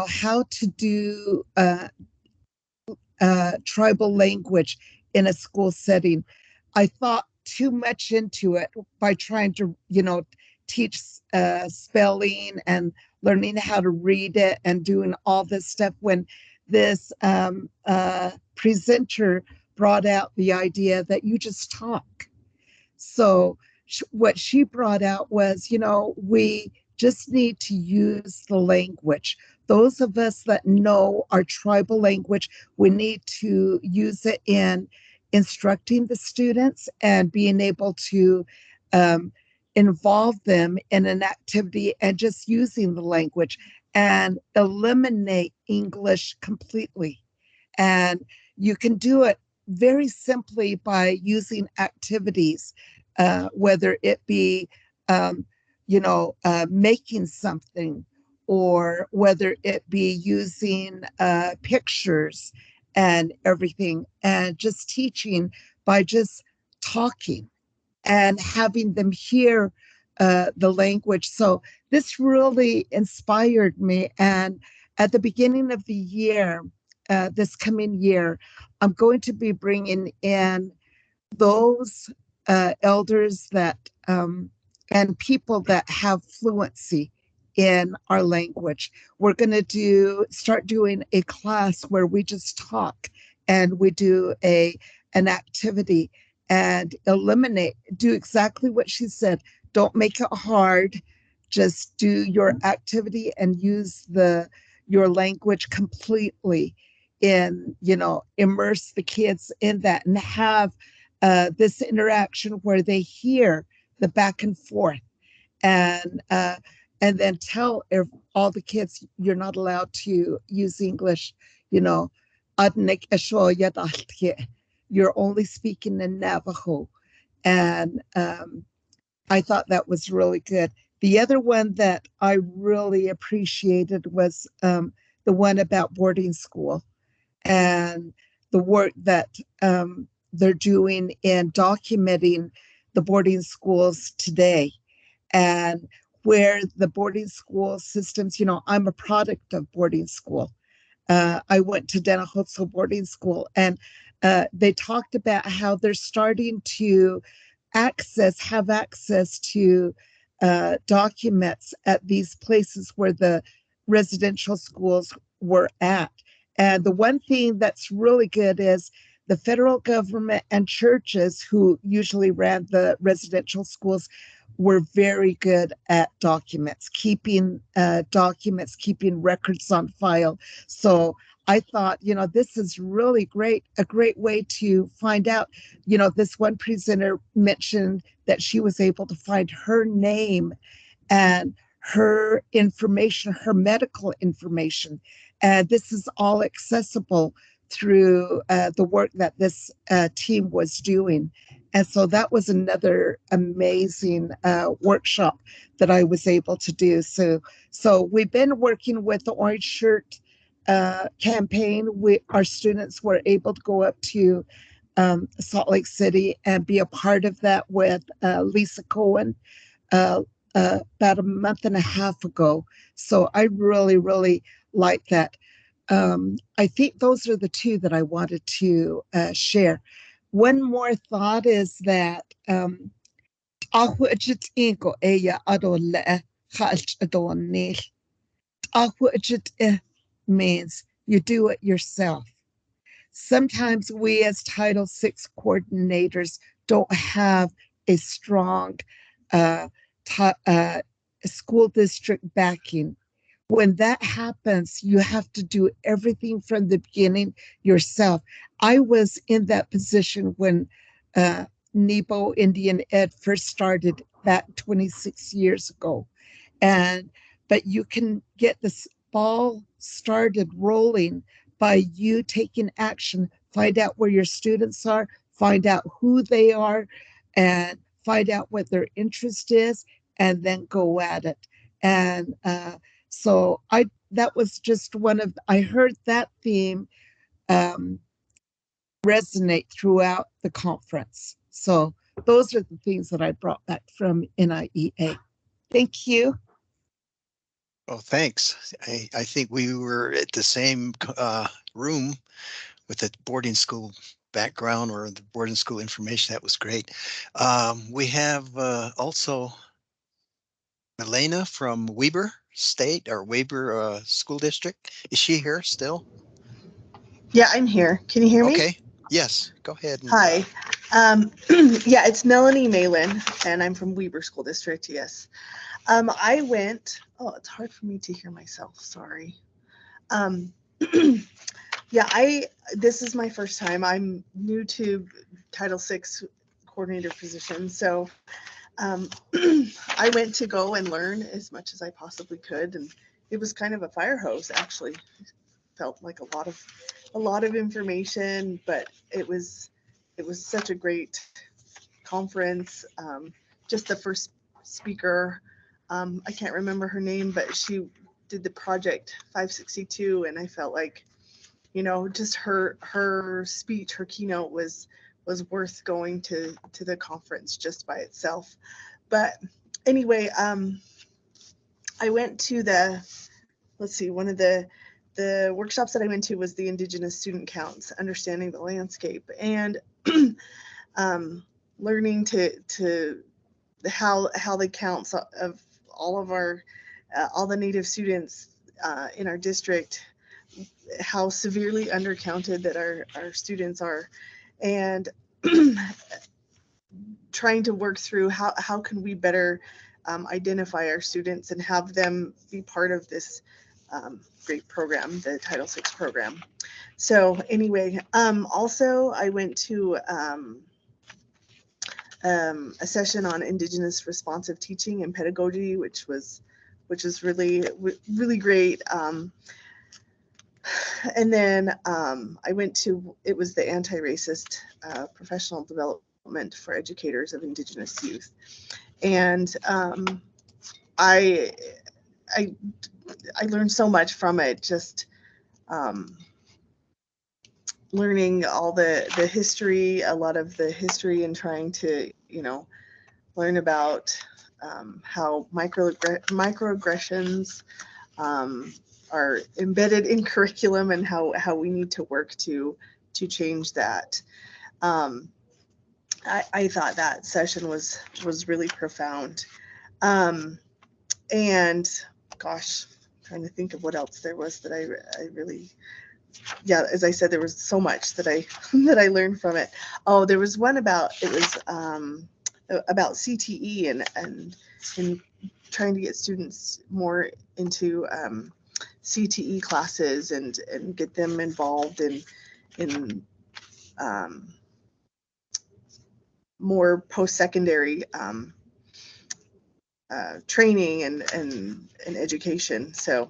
how to do tribal language in a school setting. I thought too much into it by trying to, teach spelling and learning how to read it and doing all this stuff when this presenter brought out the idea that you just talk. So what she brought out was, we just need to use the language. Those of us that know our tribal language, we need to use it in instructing the students and being able to involve them in an activity and just using the language and eliminate English completely. And you can do it very simply by using activities, whether it be, making something, or whether it be using pictures and everything, and just teaching by just talking and having them hear the language. So this really inspired me. And at the beginning of the year, this coming year, I'm going to be bringing in those elders that and people that have fluency in our language. We're going to start doing a class where we just talk and we do an activity and do exactly what she said. Don't make it hard. Just do your activity and use your language completely in, immerse the kids in that and have this interaction where they hear the back and forth, and then tell all the kids, you're not allowed to use English, you're only speaking in Navajo. And I thought that was really good. The other one that I really appreciated was the one about boarding school and the work that they're doing in documenting the boarding schools today, and where the boarding school systems, I'm a product of boarding school. I went to Denahotso boarding school, and they talked about how they're starting to have access to documents at these places where the residential schools were at. And the one thing that's really good is the federal government and churches, who usually ran the residential schools, were very good at keeping records on file. So I thought, this is really a great way to find out. This one presenter mentioned that she was able to find her name and her information, her medical information. And this is all accessible through the work that this team was doing. And so that was another amazing workshop that I was able to do. So we've been working with the Orange Shirt campaign. Our students were able to go up to Salt Lake City and be a part of that with Lisa Cohen about a month and a half ago. So I really, really like that. I think those are the two that I wanted to share. One more thought is that means you do it yourself. Sometimes we as Title VI coordinators don't have a strong school district backing. When that happens, you have to do everything from the beginning yourself. I was in that position when Nebo Indian Ed first started back 26 years ago. But you can get this ball started rolling by you taking action, find out where your students are, find out who they are, and find out what their interest is, and then go at it. And so that was just I heard that theme resonate throughout the conference. So those are the things that I brought back from NIEA. Thank you. Oh, thanks. I think we were at the same room with the boarding school background or the boarding school information. That was great. We have also Milena from Weber State or Weber School District. Is she here still? Yeah, I'm here. Can you hear me? Okay. Yes, go ahead. Hi. Yeah, it's Melanie Malin, and I'm from Weber School District. Yes. I went. Oh, it's hard for me to hear myself. Sorry. Yeah, this is my first time. I'm new to Title VI coordinator position, so Um, I went to go and learn as much as I possibly could, and it was kind of a fire hose actually. Felt like a lot of information, but it was such a great conference. Just the first speaker, I can't remember her name, but she did the project 562, and I felt like, you know, just her speech, her keynote was worth going to the conference just by itself. But anyway, I went to one of the workshops that I went to was the Indigenous Student Counts, Understanding the Landscape, and learning to how the counts of all of our all the Native students in our district, how severely undercounted that our students are, and trying to work through how can we better identify our students and have them be part of this great program, the Title VI program. So anyway, also I went to a session on Indigenous responsive teaching and pedagogy, which was really great. And then I went to, it was the anti-racist professional development for educators of Indigenous youth. And I learned so much from it, just learning all the history, a lot of the history, and trying to, you know, learn about how microaggressions are embedded in curriculum, and how we need to work to change that. I thought that session was really profound. And gosh, I'm trying to think of what else there was that I really, yeah, as I said, there was so much that I learned from it. Oh, there was one about CTE and trying to get students more into CTE classes and get them involved in more post-secondary training and education. So,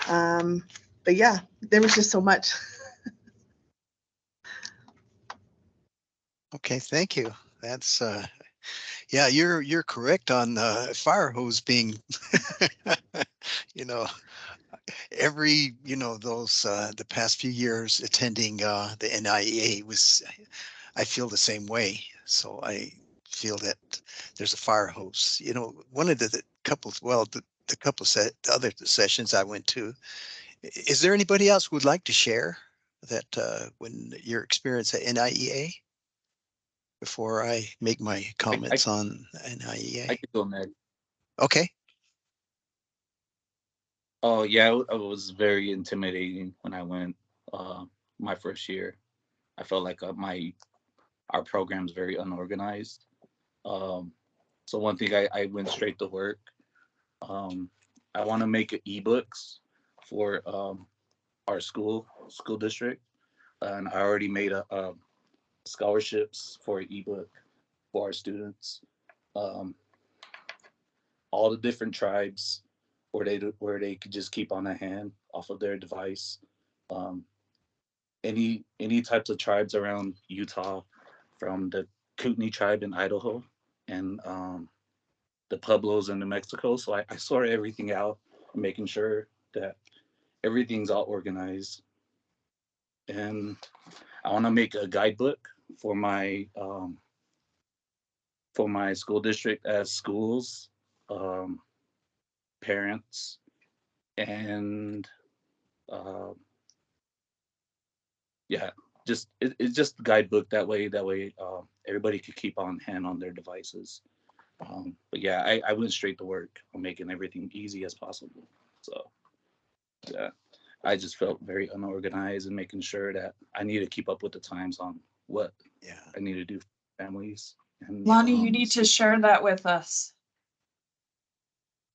but yeah, there was just so much. Okay, thank you. That's yeah, you're correct on fire hose being you know, those the past few years attending the NIEA was, I feel the same way. So I feel that there's a fire hose. You know, one of the couples, well, the other sessions I went to. Is there anybody else who would like to share that when your experience at NIEA before I make my comments on NIEA? I could go, Meg. Okay. Oh yeah, it was very intimidating when I went my first year. I felt like our program's very unorganized. So one thing I went straight to work. I want to make ebooks for our school district, and I already made a scholarships for an ebook for our students. All the different tribes where they could just keep on a hand off of their device. Any types of tribes around Utah, from the Kootenai tribe in Idaho and the Pueblos in New Mexico. So I sort everything out, making sure that everything's all organized. And I want to make a guidebook for my school district as schools, parents, and yeah, it's just a guidebook. That way everybody could keep on hand on their devices. But yeah, I went straight to work on making everything easy as possible. So yeah, I just felt very unorganized and making sure that I need to keep up with the times on what I need to do for families. And Lonnie, you need to share that with us.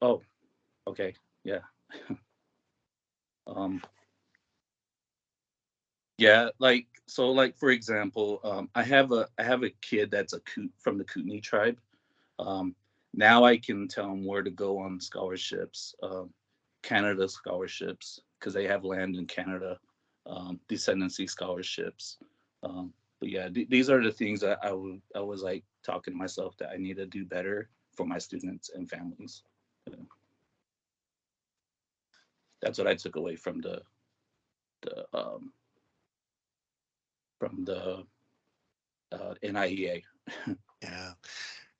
Oh, okay, yeah. Yeah, like for example, I have a kid that's from the Kootenai tribe. Now I can tell them where to go on scholarships, Canada scholarships, because they have land in Canada, descendancy scholarships. But yeah, these are the things that I was like talking to myself that I need to do better for my students and families. Yeah. That's what I took away from the NIEA. Yeah.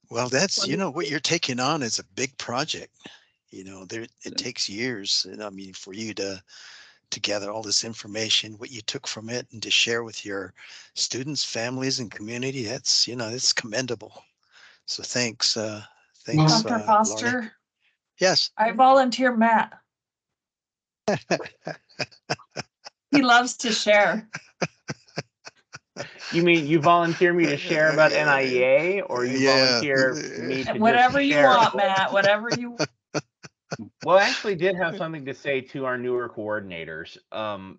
Well, that's, you know, what you're taking on is a big project. You know, it takes years. And I mean, for you to gather all this information, what you took from it, and to share with your students, families, and community, that's, you know, it's commendable. So thanks, thanks, Dr. Lorna. Foster, Yes. I volunteer Matt. He loves to share. You mean you volunteer me to share about NIEA, or you Yeah. volunteer me to Whatever just you share? want, Matt. Whatever you. Well, I actually did have something to say to our newer coordinators.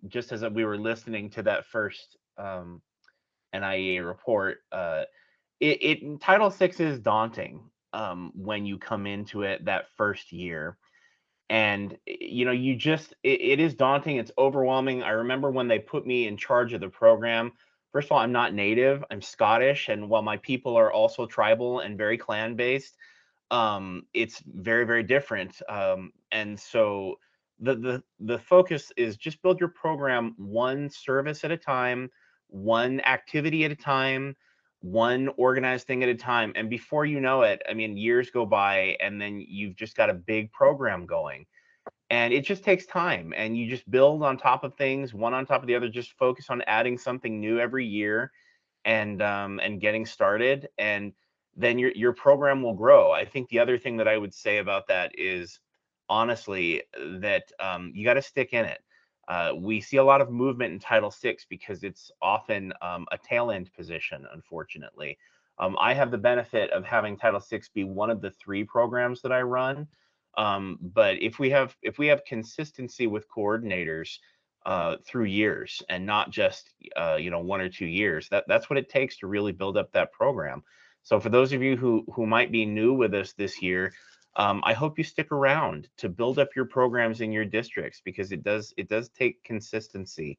Just as we were listening to that first NIEA report, Title VI is daunting when you come into it that first year. And you know, it is daunting. It's overwhelming. I remember when they put me in charge of the program. First of all, I'm not Native. I'm Scottish, and while my people are also tribal and very clan based, it's very, very different. And so the focus is just build your program one service at a time, one activity at a time, one organized thing at a time. And before you know it, I mean, years go by, and then you've just got a big program going. And it just takes time, and you just build on top of things, one on top of the other, just focus on adding something new every year, and getting started, and then your program will grow. I think the other thing that I would say about that is, honestly, that you got to stick in it. We see a lot of movement in Title VI because it's often a tail end position, unfortunately. I have the benefit of having Title VI be one of the 3 programs that I run. But if we have consistency with coordinators through years, and not just 1 or 2 years, that's what it takes to really build up that program. So for those of you who might be new with us this year, I hope you stick around to build up your programs in your districts, because it does take consistency.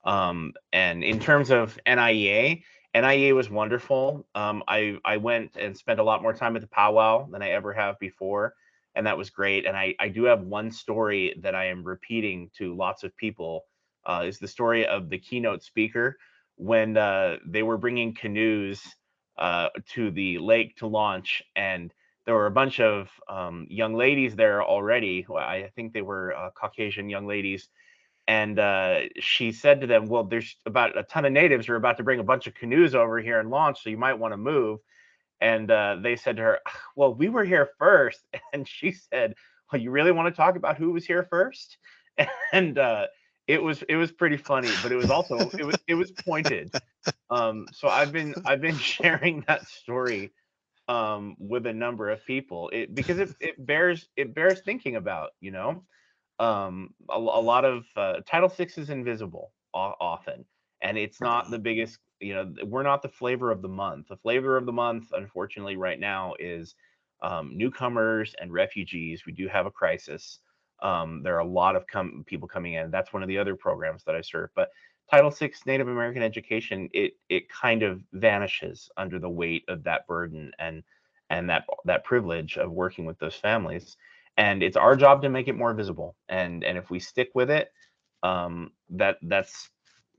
And in terms of NIEA was wonderful. I went and spent a lot more time at the powwow than I ever have before, and that was great. And I do have one story that I am repeating to lots of people. Is the story of the keynote speaker when they were bringing canoes to the lake to launch, and there were a bunch of young ladies there already. I think they were Caucasian young ladies. And she said to them, well, there's about a ton of natives are about to bring a bunch of canoes over here and launch, so you might want to move. And they said to her, well, we were here first. And she said, well, you really want to talk about who was here first? And it was pretty funny, but it was also it was pointed. So I've been sharing that story with a number of people, because it bears thinking about, you know. A lot of Title VI is invisible often, and it's not the biggest. You know, we're not the flavor of the month. The flavor of the month, unfortunately, right now is newcomers and refugees. We do have a crisis. There are a lot of people coming in. That's one of the other programs that I serve. But Title VI Native American education, it kind of vanishes under the weight of that burden and that privilege of working with those families. And it's our job to make it more visible. And if we stick with it, that's,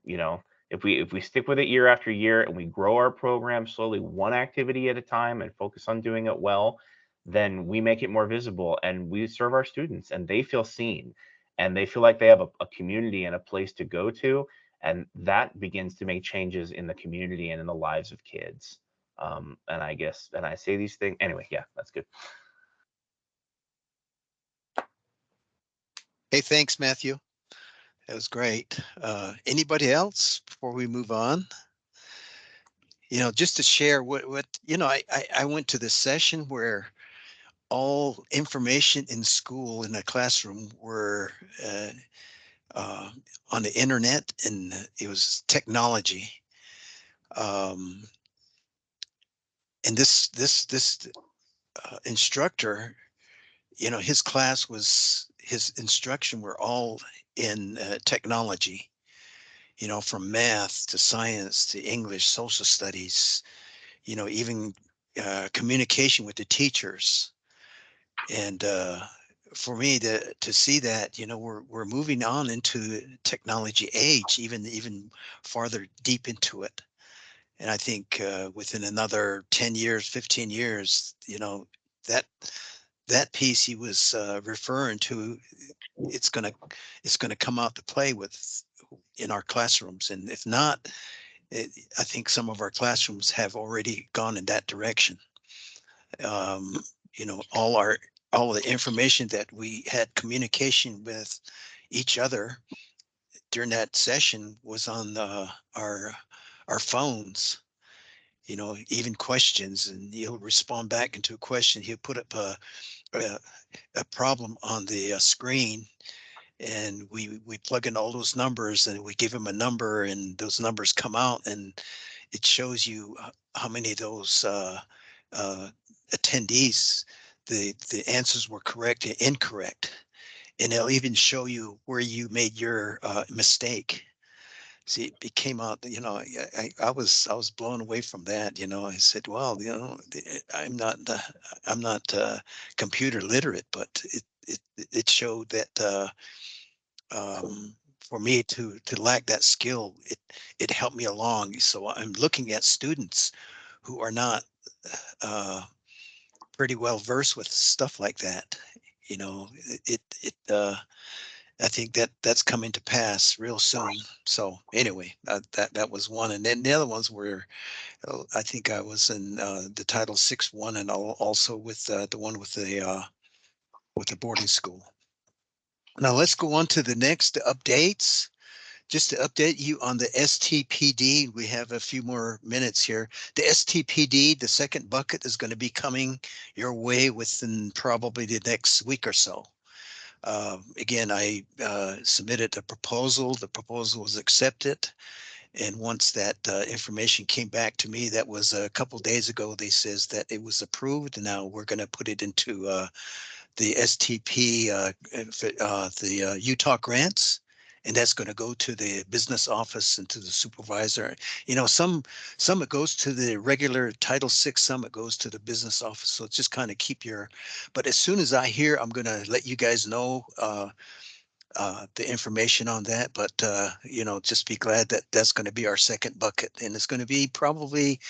you know, if we stick with it year after year, and we grow our program slowly, one activity at a time, and focus on doing it well, then we make it more visible, and we serve our students, and they feel seen, and they feel like they have a community and a place to go to, and that begins to make changes in the community and in the lives of kids. And I say these things anyway. Yeah, that's good. Hey, thanks, Matthew. That was great. Anybody else before we move on? You know, just to share what you know, I went to this session where all information in school, in a classroom, were on the internet, and it was technology. And this instructor, his class was, his instruction were all in technology, from math to science to English, social studies, even communication with the teachers. And for me to see that, we're moving on into the technology age, even farther deep into it. And I think within another 10 years, 15 years, that that piece he was referring to, it's gonna come out to play with in our classrooms. And if not, I think some of our classrooms have already gone in that direction. Um, all the information that we had communication with each other during that session was on our phones. Even questions, and he'll respond back into a question. He'll put up a, a problem on the screen, and we plug in all those numbers, and we give him a number, and those numbers come out, and it shows you how many of those uh, attendees, the answers were correct and incorrect, and it'll even show you where you made your mistake. See, it came out, I was blown away from that. I said, well, I'm not computer literate, but it showed that for me to lack that skill, it helped me along. So I'm looking at students who are not pretty well versed with stuff like that. I think that's coming to pass real soon. So anyway, that was one, and then the other ones were, I think I was in the Title VI one, and also with the one with the boarding school. Now let's go on to the next updates. Just to update you on the STPD, we have a few more minutes here. The STPD, the second bucket, is going to be coming your way within probably the next week or so. Again, I submitted a proposal. The proposal was accepted. And once that information came back to me, that was a couple days ago, they says that it was approved. And now we're going to put it into the STP, the Utah grants. And that's going to go to the business office and to the supervisor. Some it goes to the regular Title VI, some it goes to the business office. So just kind of but as soon as I hear, I'm going to let you guys know the information on that. But, just be glad that that's going to be our second bucket. And it's going to be probably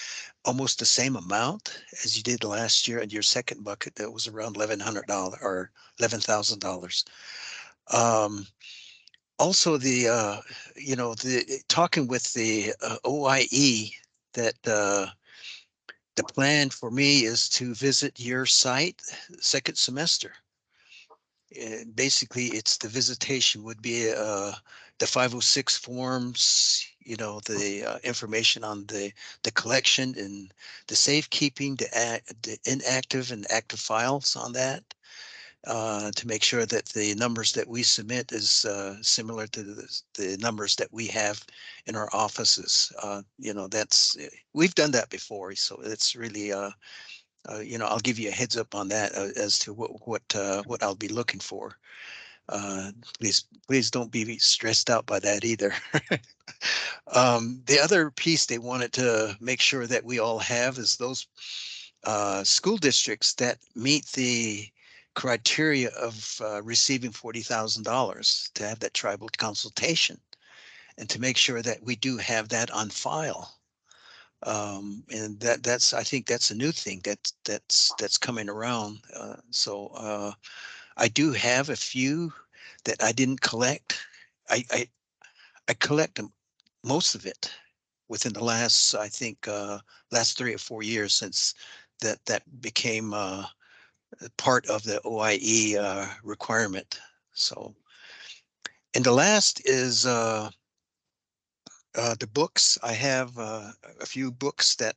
almost the same amount as you did last year. And your second bucket, that was around $1,100 or $11,000. Also, the talking with the OIE, that the plan for me is to visit your site second semester. And basically, it's the visitation would be the 506 forms, the information on the collection and the safekeeping, the inactive and active files on that. To make sure that the numbers that we submit is similar to the numbers that we have in our offices. We've done that before, so it's really, I'll give you a heads up on that as to what I'll be looking for. Please don't be stressed out by that either. The other piece they wanted to make sure that we all have is those school districts that meet the criteria of receiving $40,000 to have that tribal consultation, and to make sure that we do have that on file. And I think that's a new thing that's coming around. So I do have a few that I didn't collect. I collect most of it within the last, I think, last 3 or 4 years since that became part of the OIE requirement. So, and the last is the books. I have a few books that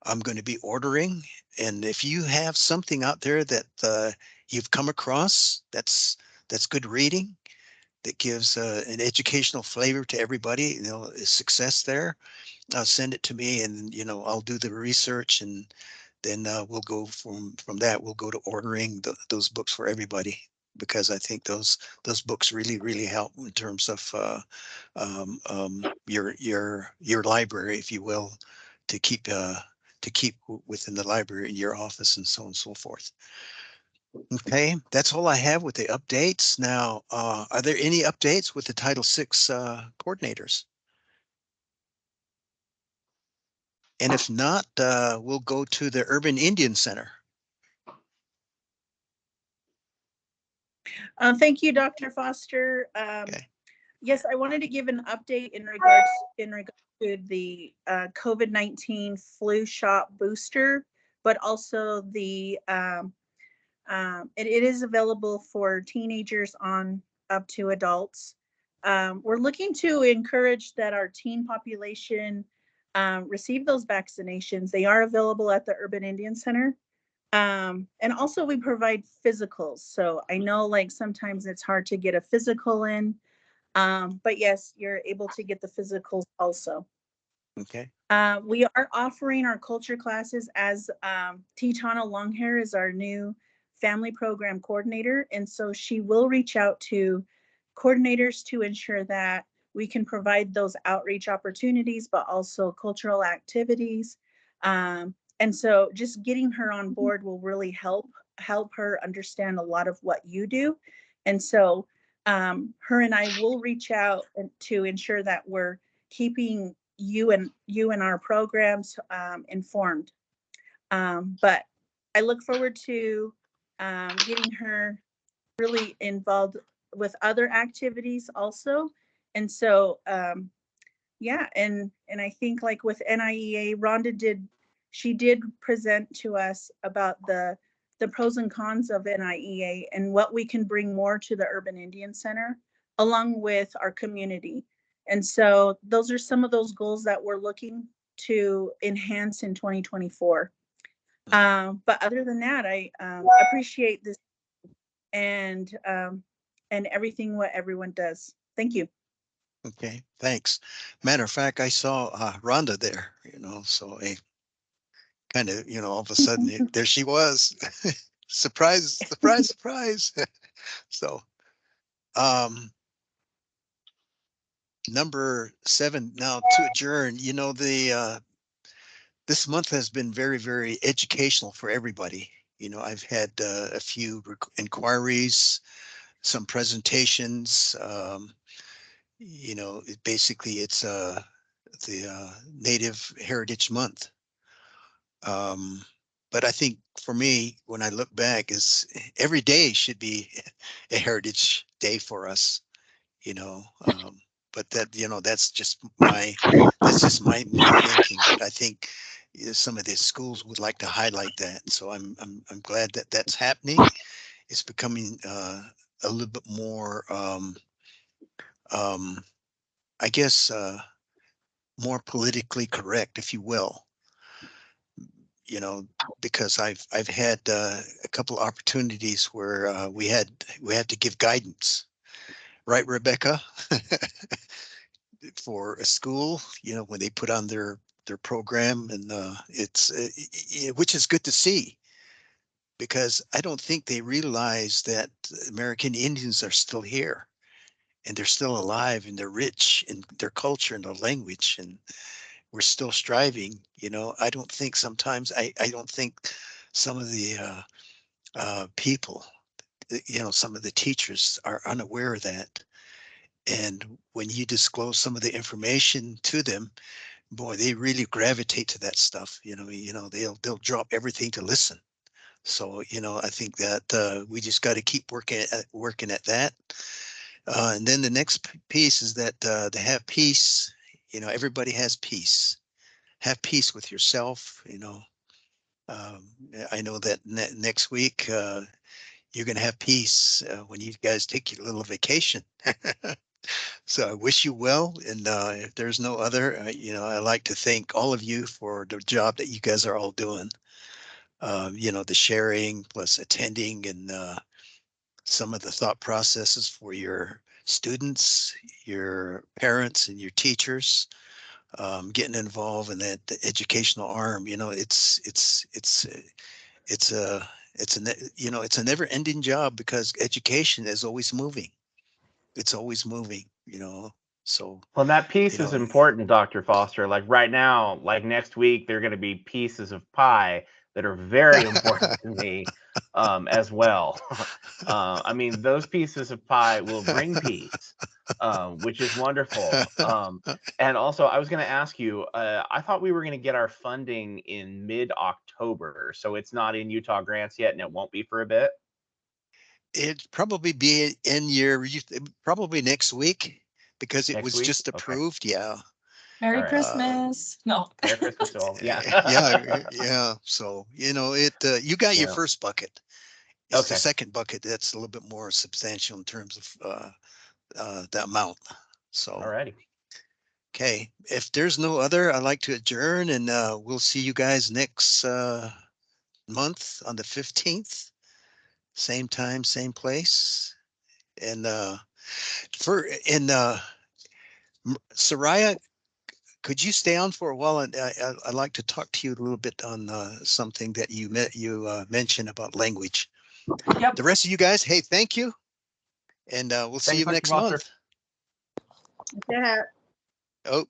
I'm going to be ordering. And if you have something out there that you've come across that's good reading, that gives an educational flavor to everybody, success there, send it to me, and I'll do the research and then we'll go from that. We'll go to ordering those books for everybody, because I think those books really help in terms of your library, if you will, to keep within the library in your office, and so on and so forth. Okay, that's all I have with the updates. Now, are there any updates with the Title VI coordinators? And if not, we'll go to the Urban Indian Center. Thank you, Dr. Foster. Okay. Yes, I wanted to give an update in regards to the COVID-19 flu shot booster, but also the it is available for teenagers on up to adults. We're looking to encourage that our teen population receive those vaccinations. They are available at the Urban Indian Center. And also we provide physicals. So I know like sometimes it's hard to get a physical in, but yes, you're able to get the physicals also. Okay. We are offering our culture classes as Titana Longhair is our new family program coordinator. And so she will reach out to coordinators to ensure that we can provide those outreach opportunities, but also cultural activities. And so just getting her on board will really help her understand a lot of what you do. And so her and I will reach out to ensure that we're keeping you and our programs informed. But I look forward to getting her really involved with other activities also. And so yeah, and I think like with NIEA, Rhonda did present to us about the pros and cons of NIEA and what we can bring more to the Urban Indian Center along with our community. And so those are some of those goals that we're looking to enhance in 2024. But other than that, I appreciate this and everything what everyone does. Thank you. Okay, thanks. Matter of fact, I saw Rhonda there, so I kind of, all of a sudden there she was. Surprise, surprise, surprise. So, number 7 now to adjourn. This month has been very educational for everybody. I've had a few inquiries, some presentations. Basically it's the Native Heritage Month. But I think for me, when I look back, is every day should be a Heritage Day for us. But that that's just my thinking. But I think some of the schools would like to highlight that. So I'm glad that that's happening. It's becoming a little bit more I guess more politically correct, if you will. Because I've had a couple opportunities where we had to give guidance, right, Rebecca? For a school, when they put on their program, and it's which is good to see, because I don't think they realize that American Indians are still here, and they're still alive, and they're rich in their culture and their language, and we're still striving. I don't think sometimes I don't think some of the people, some of the teachers are unaware of that. And when you disclose some of the information to them, boy, they really gravitate to that stuff. They'll drop everything to listen. So, I think that we just got to keep working at that. And then the next piece is that to have peace. Everybody has peace. Have peace with yourself. I know that next week you're going to have peace when you guys take your little vacation. So I wish you well. And if there's no other, I'd like to thank all of you for the job that you guys are all doing. The sharing plus attending, and some of the thought processes for your students, your parents, and your teachers. getting involved in that the educational arm. You know, it's a never ending job because education is always moving. It's always moving, you know. So, Well, that you piece is know, important, Dr. Foster. Like right now, like next week, there are going to be pieces of pie that are very important to me as well. I mean, those pieces of pie will bring peace, which is wonderful. And also, I was going to ask you, I thought we were going to get our funding in mid-October, so it's not in Utah grants yet, and it won't be for a bit. it'd probably be in probably next week because it Next was week? just Okay. approved. Yeah. Merry All right. Christmas. No. Merry Christmas to all. Yeah. Yeah. So, you know, you got your Yeah. first bucket. It's the Okay. second bucket that's a little bit more substantial in terms of the amount. So, Alrighty. okay. If there's no other, I'd like to adjourn, and we'll see you guys next month on the 15th. Same time, same place. And Soraya, could you stay on for a while? And I'd like to talk to you a little bit on something that you mentioned about language. Yep. The rest of you guys, hey, thank you. And we'll see Thanks, you Dr. next Foster. month. Yeah. Oh.